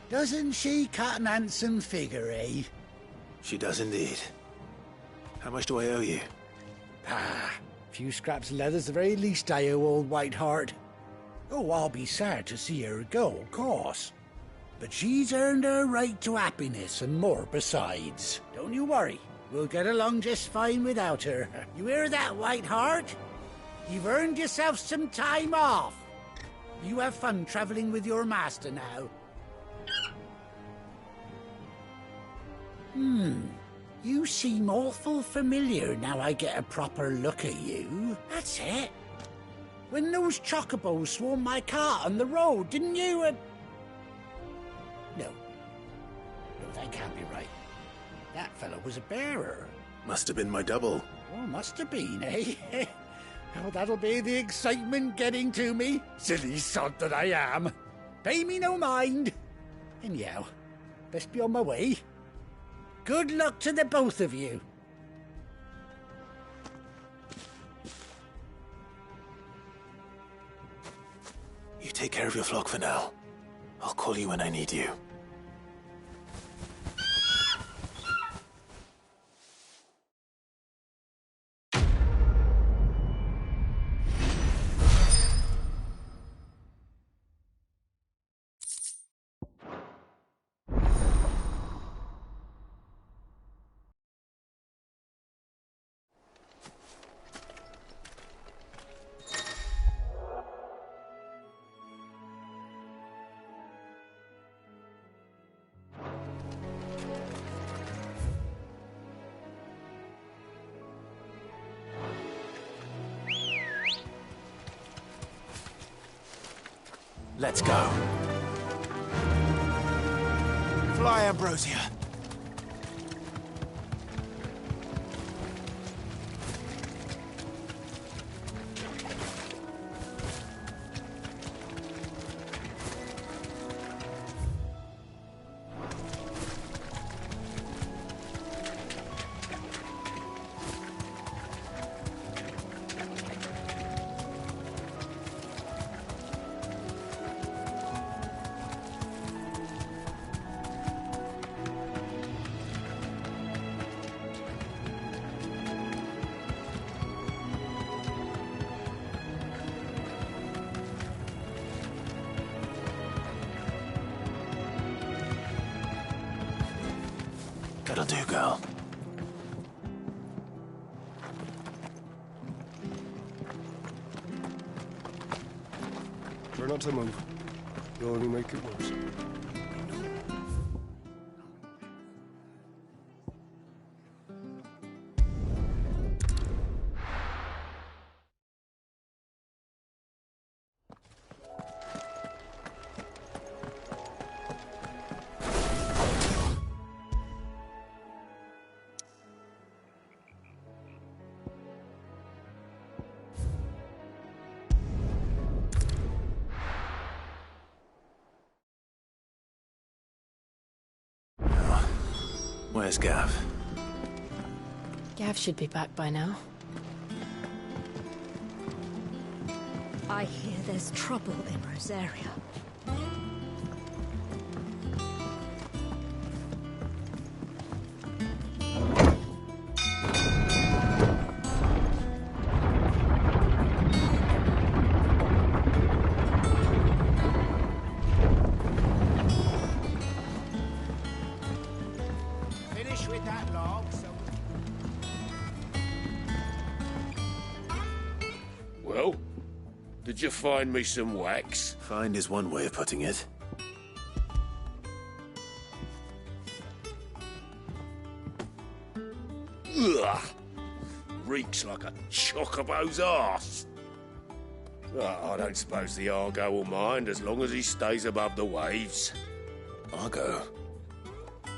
Doesn't she cut an handsome figure, eh?
She does indeed. How much do I owe you?
Ah, a few scraps of leather's the very least I owe old Whiteheart. Oh, I'll be sad to see her go, of course. But she's earned her right to happiness and more besides. Don't you worry. We'll get along just fine without her. You hear that, Whiteheart? You've earned yourself some time off. You have fun traveling with your master now. You seem awful familiar now I get a proper look at you. That's it. When those chocobos swarmed my cart on the road, didn't you? No, that can't be right. That fellow was a bearer.
Must have been my double.
Oh, must have been, eh? Oh, that'll be the excitement getting to me. Silly sod that I am. Pay me no mind. Anyhow, best be on my way. Good luck to the both of you.
You take care of your flock for now. I'll call you when I need you. Let's go.
Fly, Ambrosia.
That'll do, girl.
Try not to move. You'll only make it worse.
Where's Gav?
Gav should be back by now.
I hear there's trouble in Rosaria.
Finish with that log, so...
Well, did you find me some wax?
Find is one way of putting it.
Ugh! Reeks like a chocobo's arse. I don't suppose the Argo will mind as long as he stays above the waves.
Argo?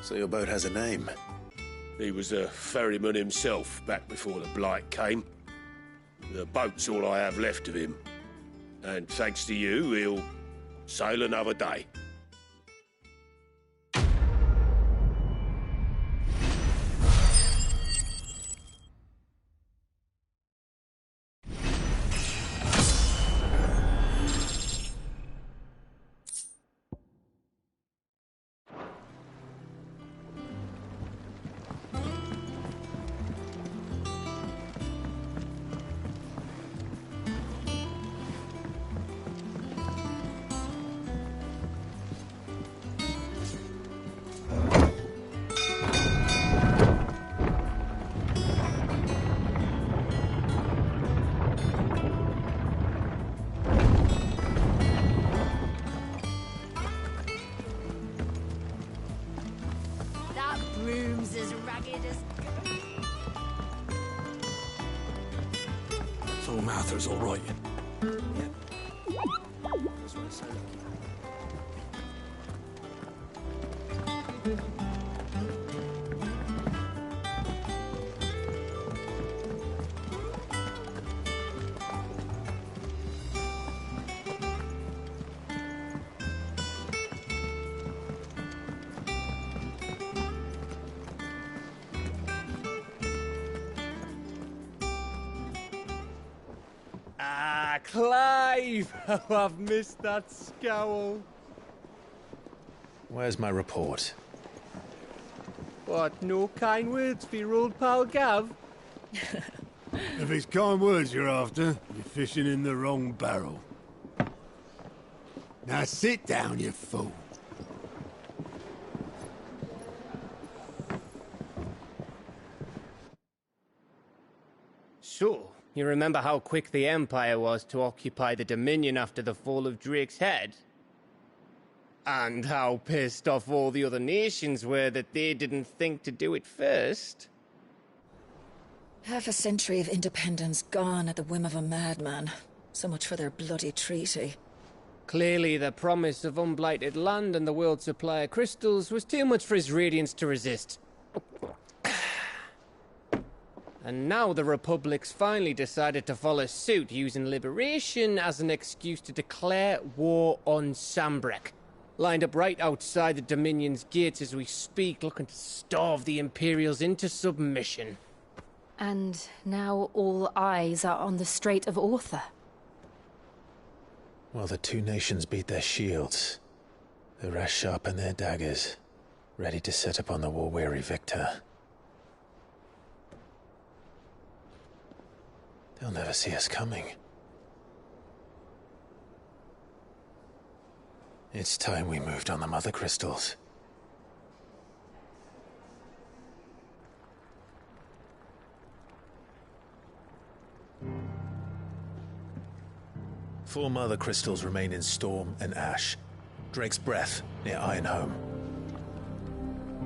So your boat has a name?
He was a ferryman himself back before the Blight came. The boat's all I have left of him. And thanks to you, he'll sail another day.
That broom's as ragged as...
So Mather's all right.
Ah, Clive! Oh, I've missed that scowl.
Where's my report?
What, no kind words for your old pal Gav?
If it's kind words you're after, you're fishing in the wrong barrel. Now sit down, you fool.
So, you remember how quick the Empire was to occupy the Dominion after the fall of Drake's head? And how pissed off all the other nations were that they didn't think to do it first?
Half a century of independence gone at the whim of a madman. So much for their bloody treaty.
Clearly, the promise of unblighted land and the world's supply of crystals was too much for his radiance to resist. And now the Republic's finally decided to follow suit, using liberation as an excuse to declare war on Sambrek. Lined up right outside the Dominion's gates as we speak, looking to starve the Imperials into submission.
And now all eyes are on the Strait of Author.
Well, the two nations beat their shields. The rest sharpen their daggers, ready to set upon the war-weary victor. They'll never see us coming. It's time we moved on the Mother Crystals. Four Mother Crystals remain in Storm and Ash. Drake's Breath near Ironhome.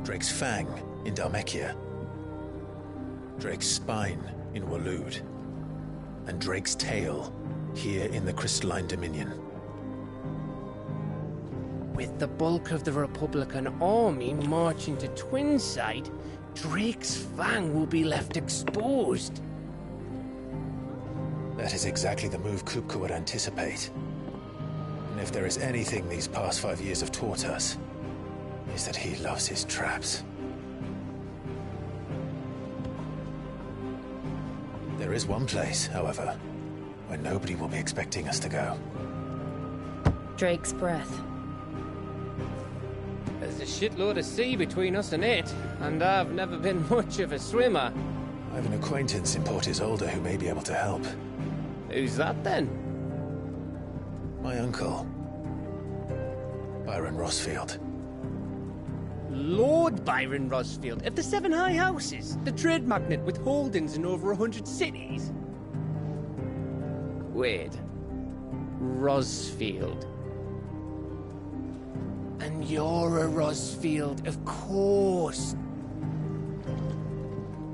Drake's Fang in Dhalmekia. Drake's Spine in Waloed. And Drake's Tail here in the Crystalline Dominion.
With the bulk of the Republican army marching to Twinside, Drake's Fang will be left exposed.
That is exactly the move Kupka would anticipate. And if there is anything these past 5 years have taught us, is that he loves his traps. There is one place, however, where nobody will be expecting us to go.
Drake's Breath.
There's a shitload of sea between us and it, and I've never been much of a swimmer.
I have an acquaintance in Port Isolde who may be able to help.
Who's that then?
My uncle, Byron Rosfield.
Lord Byron Rosfield of the Seven High Houses, the trade magnate with holdings in over 100 cities. Wait. Rosfield. And you're a Rosfield, of course.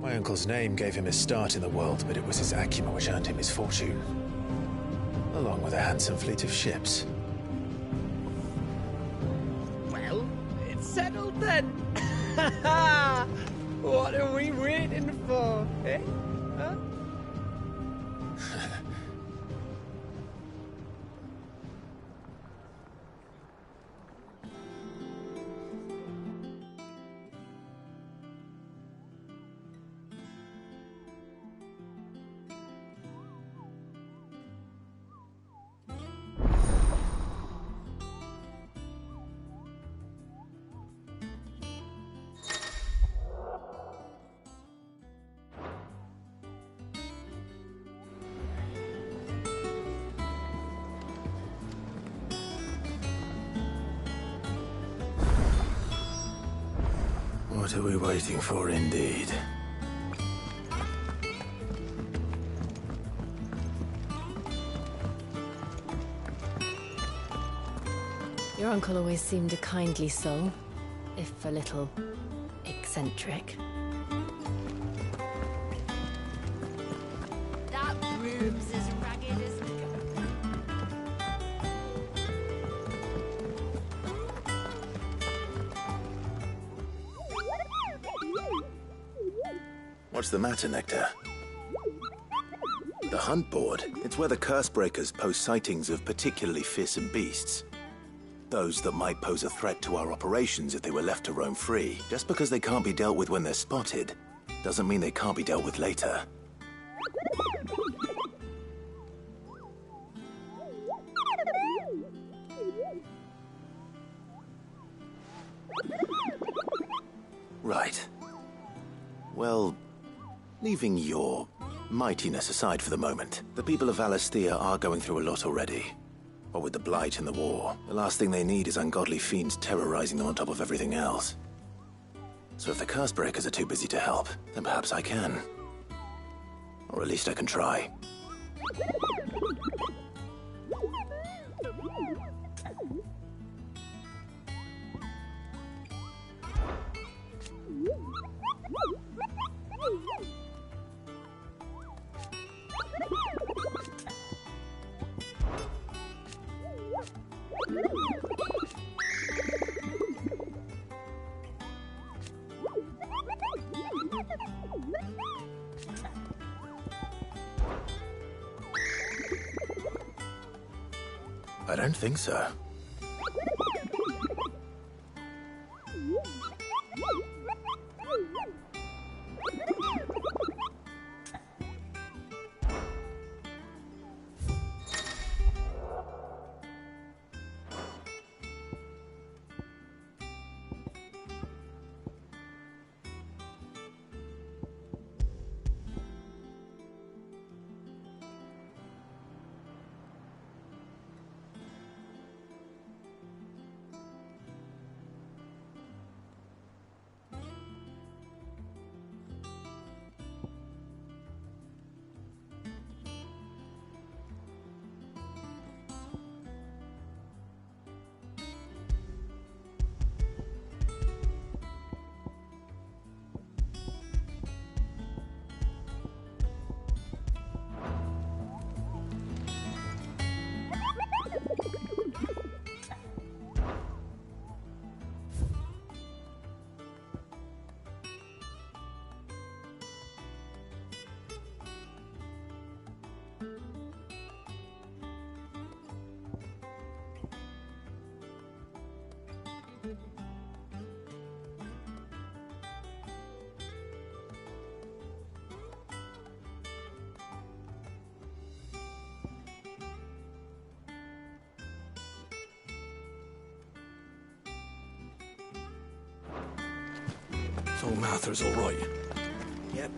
My uncle's name gave him his start in the world, but it was his acumen which earned him his fortune, along with a handsome fleet of ships.
Well, it's settled then. What are we waiting for, eh? Huh?
What are we waiting for, indeed?
Your uncle always seemed a kindly soul, if a little eccentric.
That room's as ragged as...
What's the matter, Nectar? The hunt board. It's where the Cursebreakers post sightings of particularly fearsome beasts. Those that might pose a threat to our operations if they were left to roam free. Just because they can't be dealt with when they're spotted, doesn't mean they can't be dealt with later. Right. Well, leaving your mightiness aside for the moment, the people of Alastia are going through a lot already. What with the Blight and the war, the last thing they need is ungodly fiends terrorizing them on top of everything else. So if the Cursebreakers are too busy to help, then perhaps I can. Or at least I can try. I don't think so.
So Martha's all right.
Yep.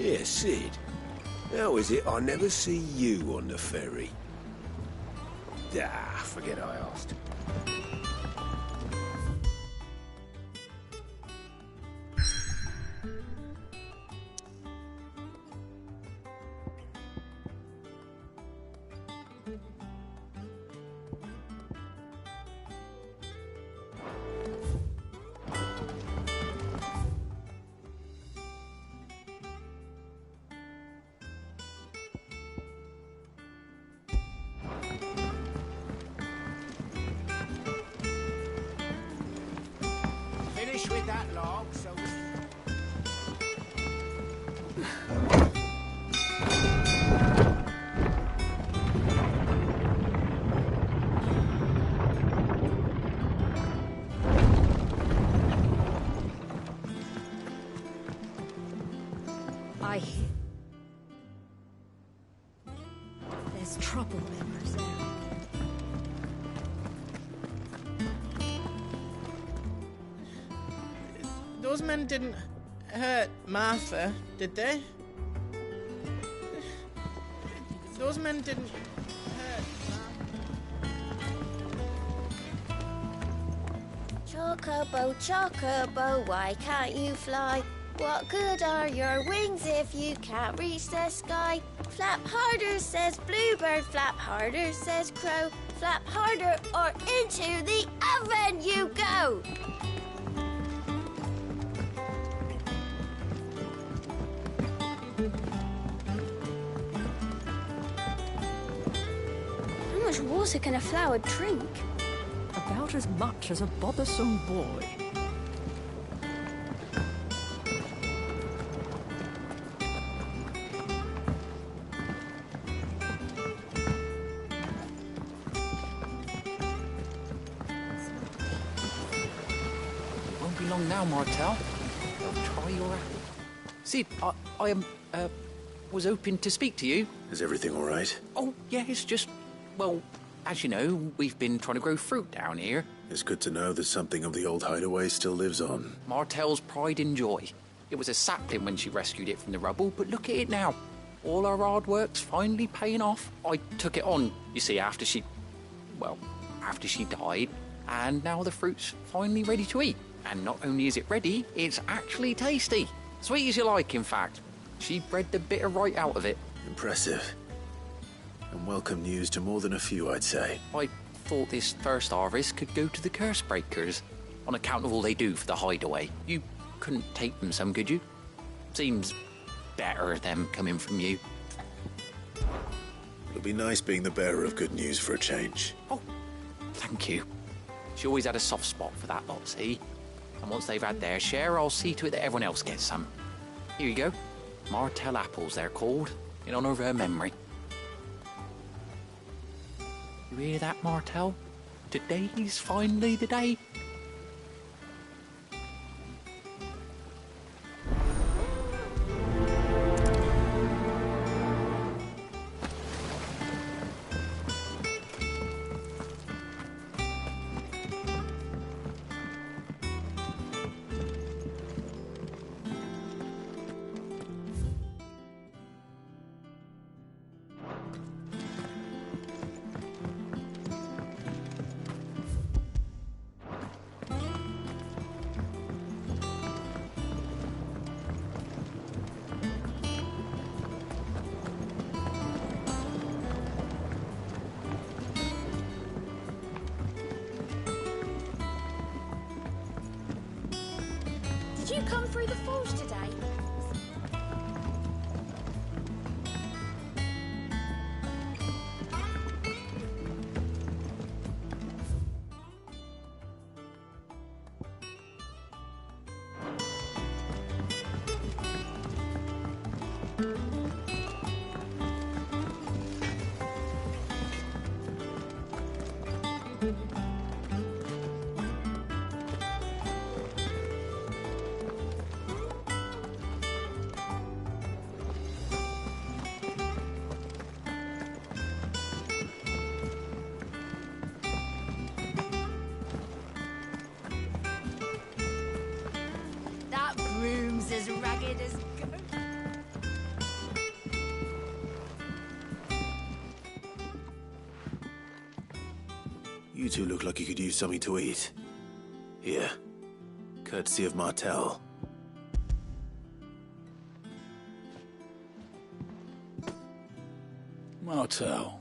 Yeah, Sid. How is it I never see you on the ferry? Ah, forget I asked.
Finish with that log, so we...
I hear... There's trouble in Rosario.
Those men didn't hurt Martha, did they? Those men didn't hurt
Chocobo, Chocobo, why can't you fly? What good are your wings if you can't reach the sky? Flap harder, says bluebird, flap harder, says crow. Flap harder or into the oven you go!
How much water can a flower drink?
About as much as a bothersome boy.
Won't be long now, Martel. They'll try your apple. Sid, I was hoping to speak to you.
Is everything all right?
Oh, yeah, it's just, well, as you know, we've been trying to grow fruit down here.
It's good to know that something of the old hideaway still lives on.
Martel's pride and joy. It was a sapling when she rescued it from the rubble, but look at it now. All our hard work's finally paying off. I took it on, you see, after she died, and now the fruit's finally ready to eat. And not only is it ready, it's actually tasty. Sweet as you like, in fact. She bred the bitter right out of it.
Impressive. And welcome news to more than a few, I'd say.
I thought this first harvest could go to the curse breakers, on account of all they do for the hideaway. You couldn't take them some, could you? Seems better them coming from you.
It'll be nice being the bearer of good news for a change.
Oh, thank you. She always had a soft spot for that lot, see? And once they've had their share, I'll see to it that everyone else gets some. Here you go. Martel apples, they're called, in honour of her memory. You hear that, Martel? Today's finally the day.
You two look like you could use something to eat. Here. Courtesy of Martel.
Martel.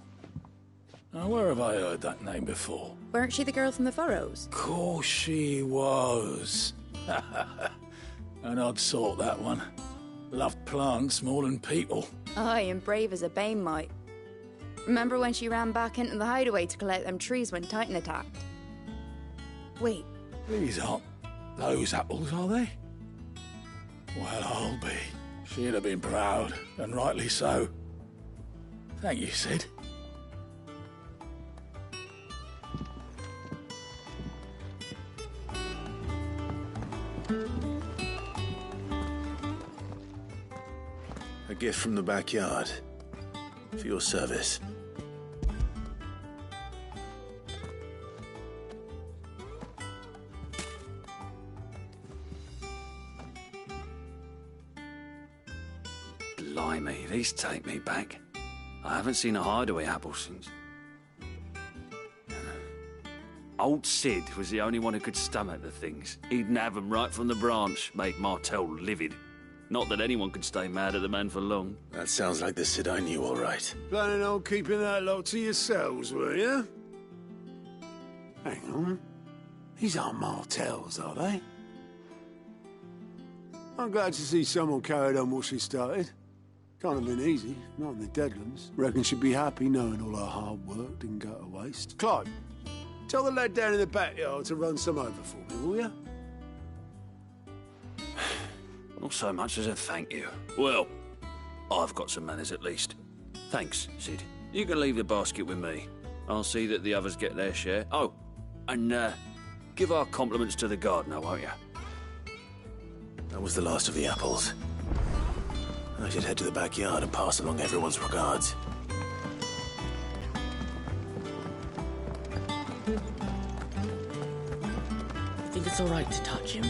Now, where have I heard that name before?
Weren't she the girl from the Furrows?
Course she was. An odd sort, that one. Loved plants more than people.
Aye, and brave as a bane might. Remember when she ran back into the hideaway to collect them trees when Titan attacked? Wait.
These aren't those apples, are they? Well, I'll be. She'd have been proud, and rightly so. Thank you, Sid.
A gift from the backyard. For your service.
Blimey, these take me back. I haven't seen a hideaway apple since. Old Sid was the only one who could stomach the things. He'd nab them right from the branch, make Martel livid. Not that anyone could stay mad at the man for long.
That sounds like the Sid I knew, all right.
Planning on keeping that lot to yourselves, were you? Hang on. These aren't Martels, are they? I'm glad to see someone carried on what she started. Can't have been easy, not in the Deadlands. Reckon she'd be happy knowing all her hard work didn't go to waste. Clive, tell the lad down in the backyard to run some over for me, will you?
Not so much as a thank you. Well, I've got some manners at least. Thanks, Sid. You can leave the basket with me. I'll see that the others get their share. Oh, and give our compliments to the gardener, won't you?
That was the last of the apples. I should head to the backyard and pass along everyone's regards.
I think it's all right to touch him.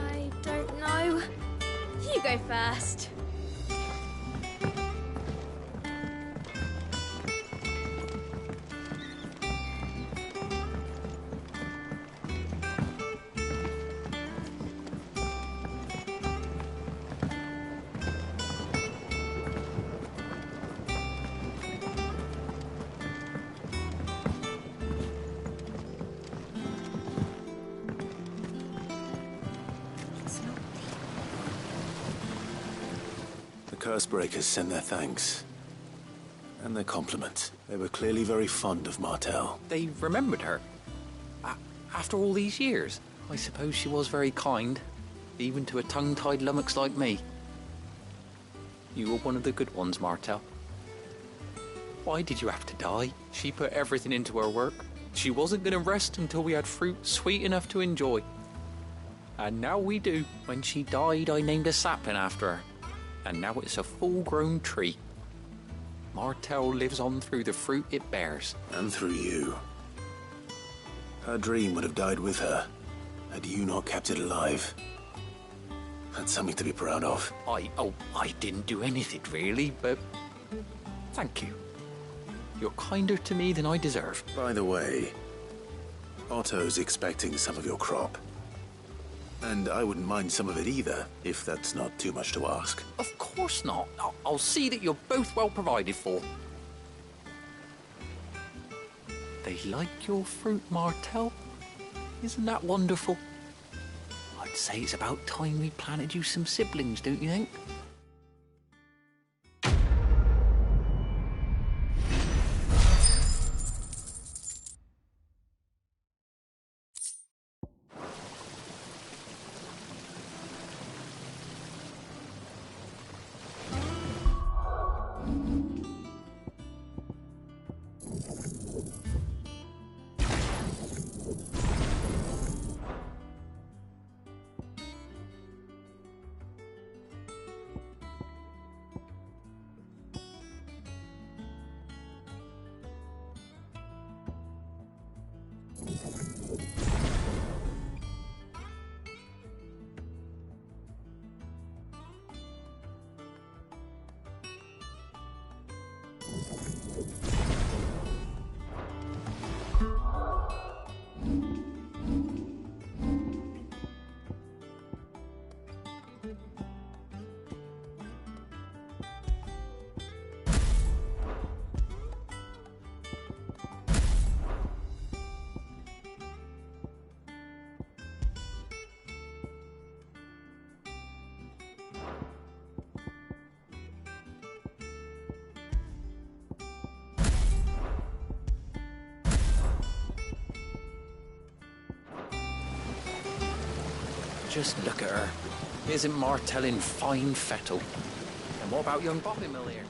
I don't know. You go first.
Cursebreakers send their thanks. And their compliments. They were clearly very fond of Martel.
They remembered her. After all these years, I suppose she was very kind, even to a tongue-tied lummox like me. You were one of the good ones, Martel. Why did you have to die? She put everything into her work. She wasn't going to rest until we had fruit sweet enough to enjoy. And now we do. When she died, I named a sapling after her. And now it's a full-grown tree. Martel lives on through the fruit it bears.
And through you. Her dream would have died with her, had you not kept it alive. That's something to be proud of.
I didn't do anything really, but thank you. You're kinder to me than I deserve.
By the way, Otto's expecting some of your crop. And I wouldn't mind some of it either, if that's not too much to ask.
Of course not. I'll see that you're both well provided for. They like your fruit, Martel. Isn't that wonderful? I'd say it's about time we planted you some siblings, don't you think? Just look at her. Isn't Martell in fine fettle? And what about young Bobby Mill here?